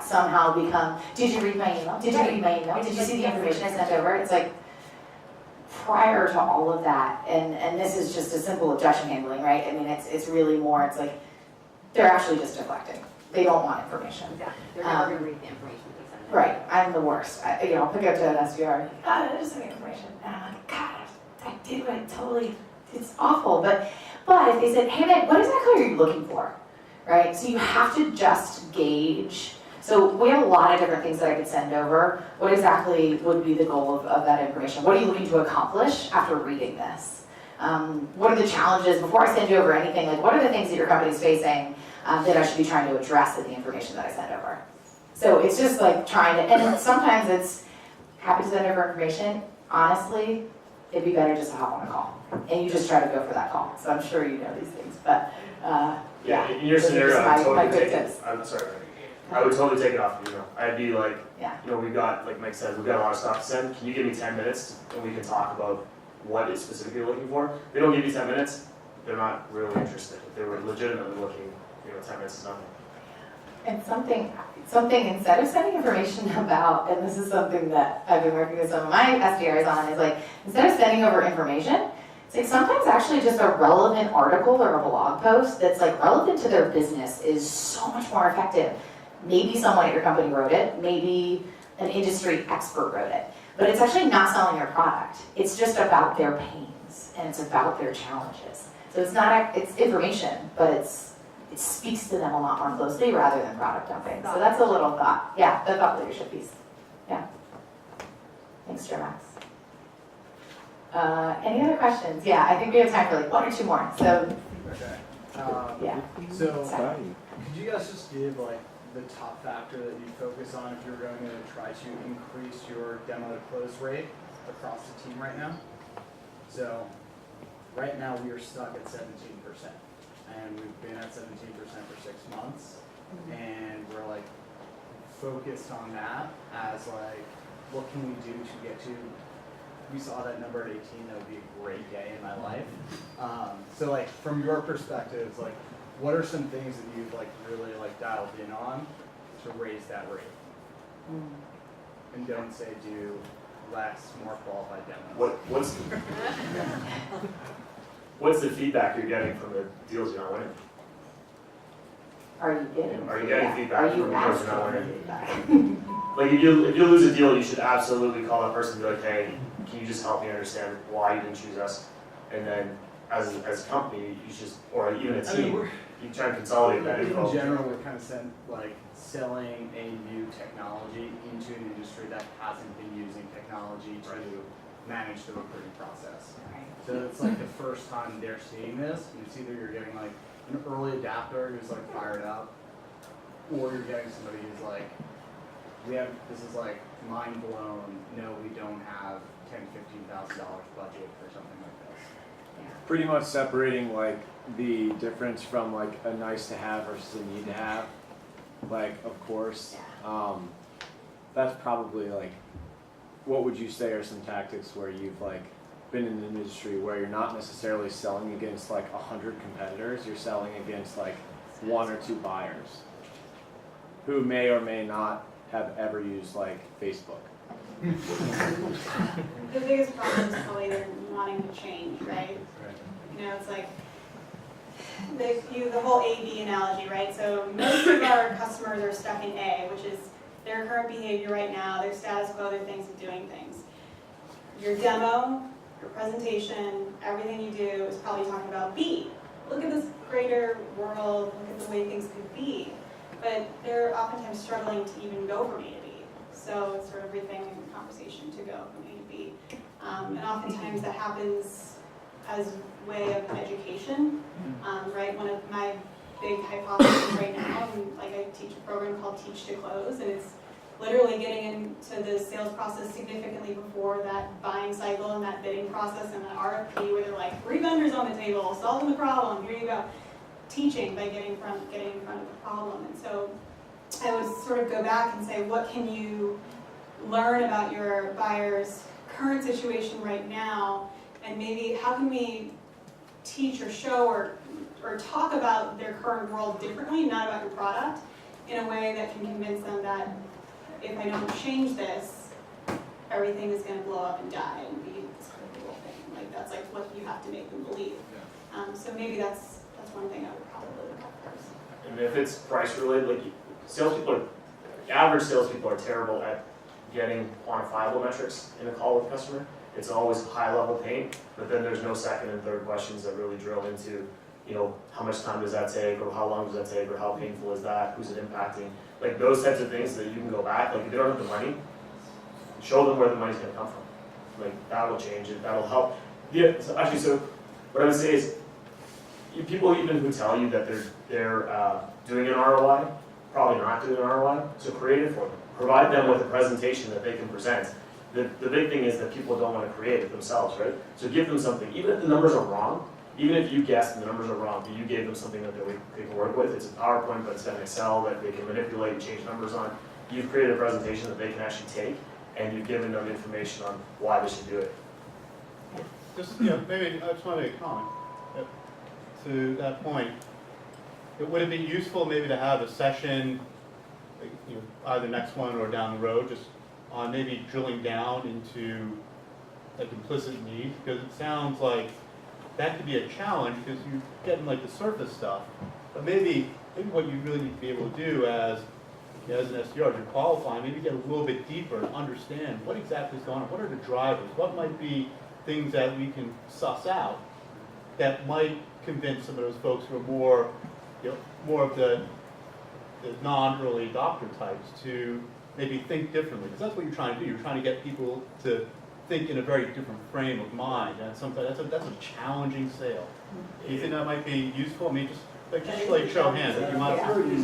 somehow become, did you read my email? Did you read my email? Did you see the information I sent over? It's like, prior to all of that, and this is just a simple objection handling, right? I mean, it's really more, it's like, they're actually just deflecting. They don't want information. Exactly. They're never gonna read the information they send them. Right, I'm the worst. I'll pick up to an SDR, just send me information. And I'm like, God, I did what I totally, it's awful. But if they said, hey Meg, what exactly are you looking for? Right, so you have to just gauge. So we have a lot of different things that I could send over. What exactly would be the goal of that information? What are you looking to accomplish after reading this? What are the challenges, before I send you over anything, like what are the things that your company's facing that I should be trying to address in the information that I send over? So it's just like trying to, and sometimes it's happy to send over information. Honestly, it'd be better just to hop on a call. And you just try to go for that call. So I'm sure you know these things, but Yeah, in your those are scenario, just I would my totally good take it. tips. I'm sorry. I would totally take it off the email. I'd be like, Yeah. you know, we got, like Mike said, we've got a lot of stuff to send. Can you give me 10 minutes and we can talk about what it's specifically looking for? If they don't give you 10 minutes, they're not really interested. If they were legitimately looking, 10 minutes is nothing. And something instead of sending information about, and this is something that I've been working with some of my SDRs on, is like, instead of sending over information, it's like sometimes actually just a relevant article or a blog post that's like relevant to their business is so much more effective. Maybe someone at your company wrote it, maybe an industry expert wrote it, but it's actually not selling your product. It's just about their pains and it's about their challenges. So it's information, but it speaks to them a lot more closely rather than product dumping. So that's a little thought. Yeah, the thought leadership piece. Yeah. Thanks, Jermax. Any other questions? Yeah, I think we have time for like one or two more. So, Okay. yeah. So, Sorry. could you guys just give like the top factor that you focus on if you're going to try to increase your demo to close rate across the team right now? So, right now we are stuck at 17%, and we've been at 17% for 6 months, and we're like focused on that as like, what can we do to get to? We saw that number at 18, that would be a great day in my life. So like from your perspectives, like what are some things that you've like really like dialed in on to raise that rate? And don't say do less, more qualified demos. What's the feedback you're getting from the deals you're not winning? Are you getting? Are you getting feedback Are from you the deals you're not asking for winning? feedback? Like if you lose a deal, you should absolutely call that person and be like, hey, can you just help me understand why you didn't choose us? And then as a company, you should, or even a team, you try and consolidate that info. In general, we're kind of selling a new technology into an industry that hasn't been using technology to manage the recruiting process. So it's like the first time they're seeing this, and it's either you're getting like an early adapter who's like fired up, or you're getting somebody who's like, this is like mind blown, no, we don't have $10,000–$15,000 budget for something like this. Pretty much separating like the difference from like a nice to have versus a need to have. Like, of course, that's probably like, what would you say are some tactics where you've like been in an industry where you're not necessarily selling against like 100 competitors, you're selling against like 1 or 2 buyers who may or may not have ever used like Facebook? The biggest problem is probably they're wanting to change, right? You know, it's like the whole A/B analogy, right? So most of our customers are stuck in A, which is their current behavior right now, their status quo, their things of doing things. Your demo, your presentation, everything you do is probably talking about B. Look at this greater world, look at the way things could be. But they're oftentimes struggling to even go from A to B. So it's sort of rethink the conversation to go from A to B. And oftentimes that happens as a way of education, right? One of my big hypotheses right now, and like I teach a program called Teach to Close, and it's literally getting into the sales process significantly before that buying cycle and that bidding process and that RFP where they're like, 3 vendors on the table, solving the problem, here you go. Teaching by getting in front of the problem. And so I would sort of go back and say, what can you learn about your buyer's current situation right now, and maybe how can we teach or show or talk about their current world differently, not about your product, in a way that can convince them that if I don't change this, everything is going to blow up and die and be this critical thing. Like that's like what you have to make them believe. So maybe that's one thing I would probably look at first. And if it's price related, like average salespeople are terrible at getting quantifiable metrics in a call with a customer. It's always high level pain, but then there's no second and third questions that really drill into, you know, how much time does that take, or how long does that take, or how painful is that, who's it impacting? Like those types of things that you can go back, like if they don't have the money, show them where the money's gonna come from. Like that'll change it, that'll help. Yeah, so what I would say is, people even who tell you that they're doing an ROI, probably not doing an ROI, so create it for them. Provide them with a presentation that they can present. The big thing is that people don't want to create it themselves, right? So give them something, even if the numbers are wrong, even if you guessed and the numbers are wrong, but you gave them something that they can work with. It's a PowerPoint, but it's got an Excel that they can manipulate and change numbers on. You've created a presentation that they can actually take, and you've given them information on why they should do it. Just, maybe I just want to make a comment. To that point, would it be useful maybe to have a session, either next one or down the road, just on maybe drilling down into like implicit need? Because it sounds like that could be a challenge because you're getting like the surface stuff, but maybe what you really need to be able to do as an SDR, as you're qualifying, maybe get a little bit deeper and understand what exactly is going on. What are the drivers? What might be things that we can suss out that might convince some of those folks who are more of the non-early adopter types to maybe think differently, because that's what you're trying to do. You're trying to get people to think in a very different frame of mind, and sometimes that's a challenging sale. Do you think that might be useful? I mean, just show hands. Like you might,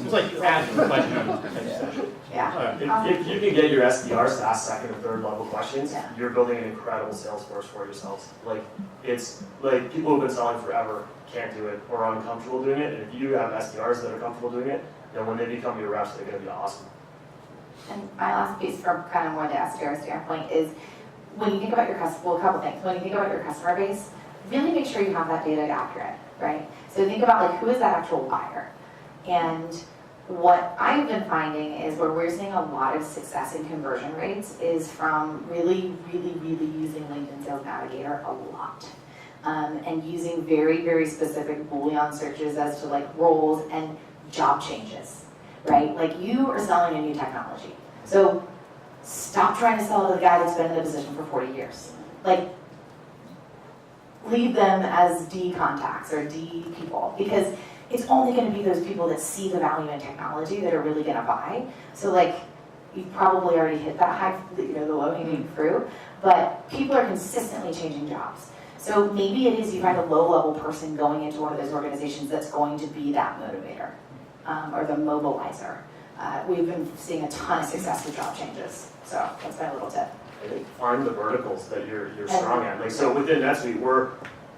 it's like you ask a question. Yeah. If you can get your SDRs to ask second and third level questions, you're building an incredible sales force for yourselves. Like it's like people who've been selling forever can't do it or are uncomfortable doing it. And if you have SDRs that are comfortable doing it, then when they become your reps, they're going to be awesome. And my last piece from kind of more the SDR standpoint is when you think about your customer, well, a couple things. When you think about your customer base, really make sure you have that data accurate, right? So think about like who is that actual buyer? And what I've been finding is where we're seeing a lot of success in conversion rates is from really using LinkedIn Sales Navigator a lot. And using very, very specific Boolean searches as to like roles and job changes, right? Like you are selling a new technology. So stop trying to sell to the guy that's been in the position for 40 years. Like leave them as D contacts or D people, because it's only gonna be those people that see the value in technology that are really gonna buy. So like, you've probably already hit that high, the low-hanging fruit, but people are consistently changing jobs. So maybe it is you find a low-level person going into one of those organizations that's going to be that motivator, or the mobilizer. We've been seeing a ton of success with job changes, so that's my little tip. I think find the verticals that you're strong at. Like, so within NetSuite, we're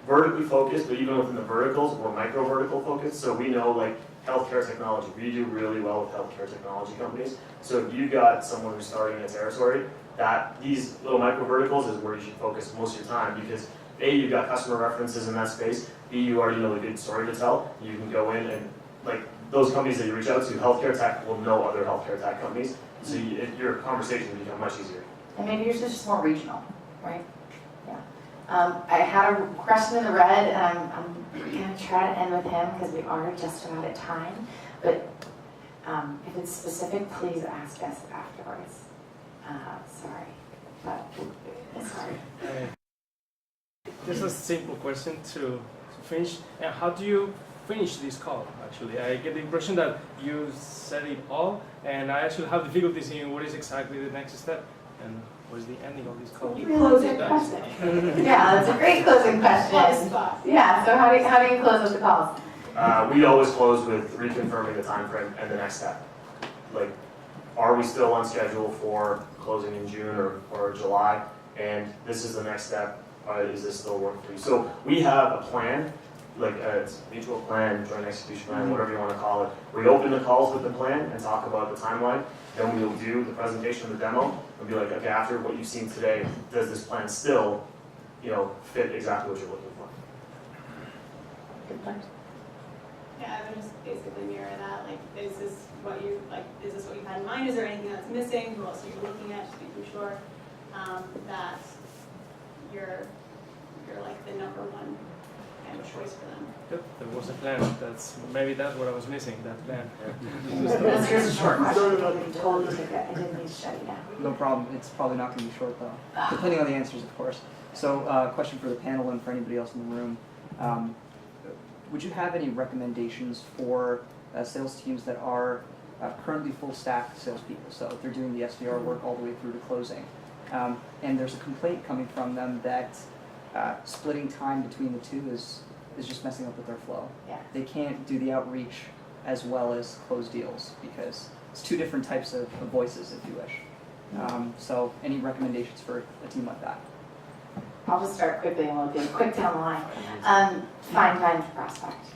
vertically focused, but even within the verticals, we're micro vertical focused. So we know like healthcare technology, we do really well with healthcare technology companies. So if you got someone who's starting in a territory, that these little micro verticals is where you should focus most of your time, because A, you've got customer references in that space. B, you already know a good story to tell. You can go in and like those companies that you reach out to, healthcare tech will know other healthcare tech companies. So your conversation will become much easier. And maybe yours is just more regional, right? Yeah. I had a question in the red, and I'm gonna try to end with him because we are just about at time. But if it's specific, please ask us afterwards. Sorry, but sorry. Just a simple question to finish. How do you finish this call, actually? I get the impression that you said it all, and I actually have difficulties in what is exactly the next step, and what is the ending of this call? Closing question. Yeah, that's a great closing question. Yeah, so how do you close with the calls? We always close with reconfirming the time frame and the next step. Like, are we still on schedule for closing in June or July? And this is the next step. Is this still work for you? So we have a plan, like a mutual plan, joint execution plan, whatever you want to call it. We open the calls with the plan and talk about the timeline. Then we'll do the presentation, the demo, and be like, okay, after what you've seen today, does this plan still, fit exactly what you're looking for? Good point. Yeah, I would just basically mirror that. Like, is this what you had in mind? Is there anything that's missing? Who else are you looking at? Just making sure that you're like the number one kind of choice for them. Yep, there was a plan. Maybe that's what I was missing, that plan. That's just a short question. Totally took it. I didn't mean to shut you down. No problem. It's probably not going to be short though, depending on the answers, of course. So, question for the panel and for anybody else in the room: would you have any recommendations for sales teams that are currently full-stack salespeople? So they're doing the SDR work all the way through to closing, and there's a complaint coming from them that splitting time between the two is just messing up with their flow. Yeah. They can't do the outreach as well as close deals because it's two different types of voices, if you wish. So any recommendations for a team like that? I'll just start quickly and we'll do a quick down the line. Find time to prospect.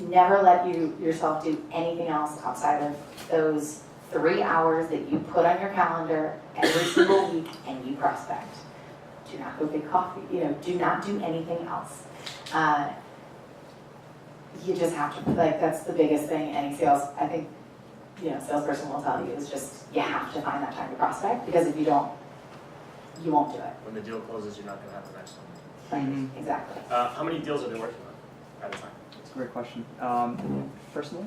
Never let yourself do anything else outside of those 3 hours that you put on your calendar every single week and you prospect. Do not go get coffee, do not do anything else. You just have to, that's the biggest thing any salesperson will tell you is just, you have to find that time to prospect, because if you don't, you won't do it. When the deal closes, you're not going to have the next one. Right, exactly. How many deals are they working on at a time? That's a great question. Personally,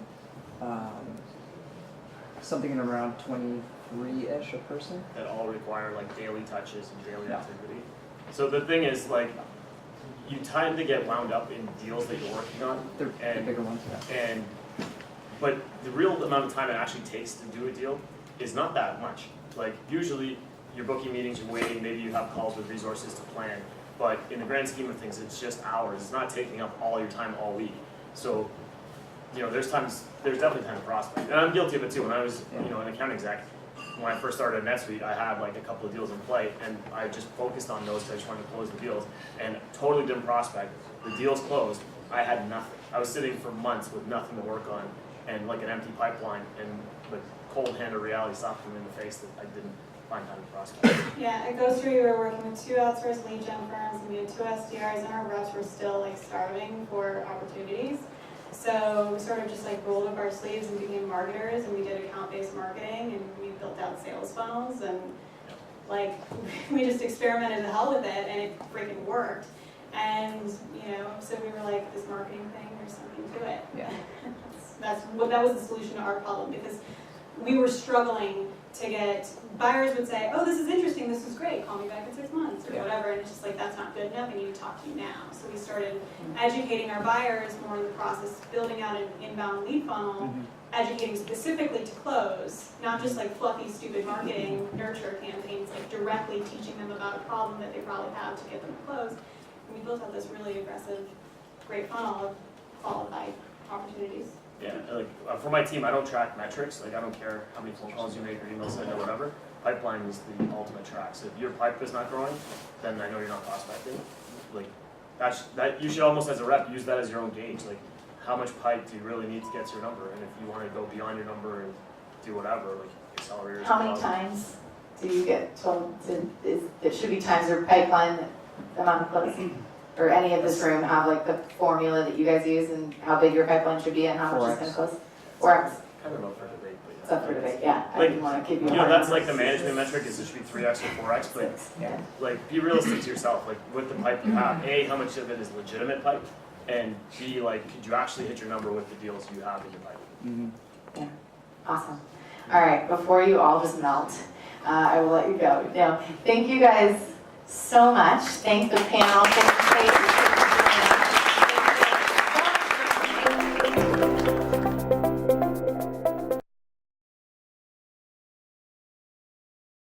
something in around 23-ish a person. That all require like daily touches and daily Yeah. activity. So the thing is, like, you tend to get wound up in deals that you're working on. They're the bigger ones, yeah. But the real amount of time it actually takes to do a deal is not that much. Like, usually you're booking meetings, you're waiting, maybe you have calls with resources to plan. But in the grand scheme of things, it's just hours. It's not taking up all your time all week. So, there's definitely time to prospect. And I'm guilty of it too. When I was, an account exec, when I first started at NetSuite, I had like a couple of deals in play, and I just focused on those because I just wanted to close the deals, and totally didn't prospect. The deals closed, I had nothing. I was sitting for months with nothing to work on, and like an empty pipeline, and the cold hand of reality slapped me in the face that I didn't find time to prospect. Yeah, it goes through, we were working with 2 outsourced lead gen firms, and we had 2 SDRs, and our reps were still like starving for opportunities. So we sort of just like rolled up our sleeves and became marketers, and we did account-based marketing, and we built out sales funnels, and like we just experimented the hell with it, and it freaking worked. And so we were like, this marketing thing, there's something to it. Yeah. that was the solution to our problem, because we were struggling to get, buyers would say, oh, this is interesting, this is great, call me back in 6 months, or whatever. whatever, and it's just like, that's not good enough, I need to talk to you now. So we started educating our buyers more in the process, building out an inbound lead funnel, educating specifically to close, not just like fluffy, stupid marketing nurture campaigns, like directly teaching them about a problem that they probably have to get them to close. And we built out this really aggressive, great funnel of qualified opportunities. Yeah, like for my team, I don't track metrics. Like I don't care how many phone calls you make or emails send or whatever. Pipeline is the ultimate track. So if your pipe is not growing, then I know you're not prospecting. Like that you should almost as a rep use that as your own gauge. Like how much pipe do you really need to get to your number? And if you want to go beyond your number and do whatever, like accelerators. How many times do you get told it should be times your pipeline amount of closing? Or any of this room have like the formula that you guys use and how big your pipeline should be and how much it's going to close? 4x. I don't know for debate, but It's up for debate, yeah. I Like, didn't want to give you a you know, hard that's number. like the management metric is it should be 3x or 4x, but Yeah. like be realistic to yourself. Like with the pipe you have, A, how much of it is legitimate pipe? And B, like could you actually hit your number with the deals you have in your pipe? Awesome. All right, before you all just melt, I will let you go. Now, thank you guys so much. Thank the panel for participating.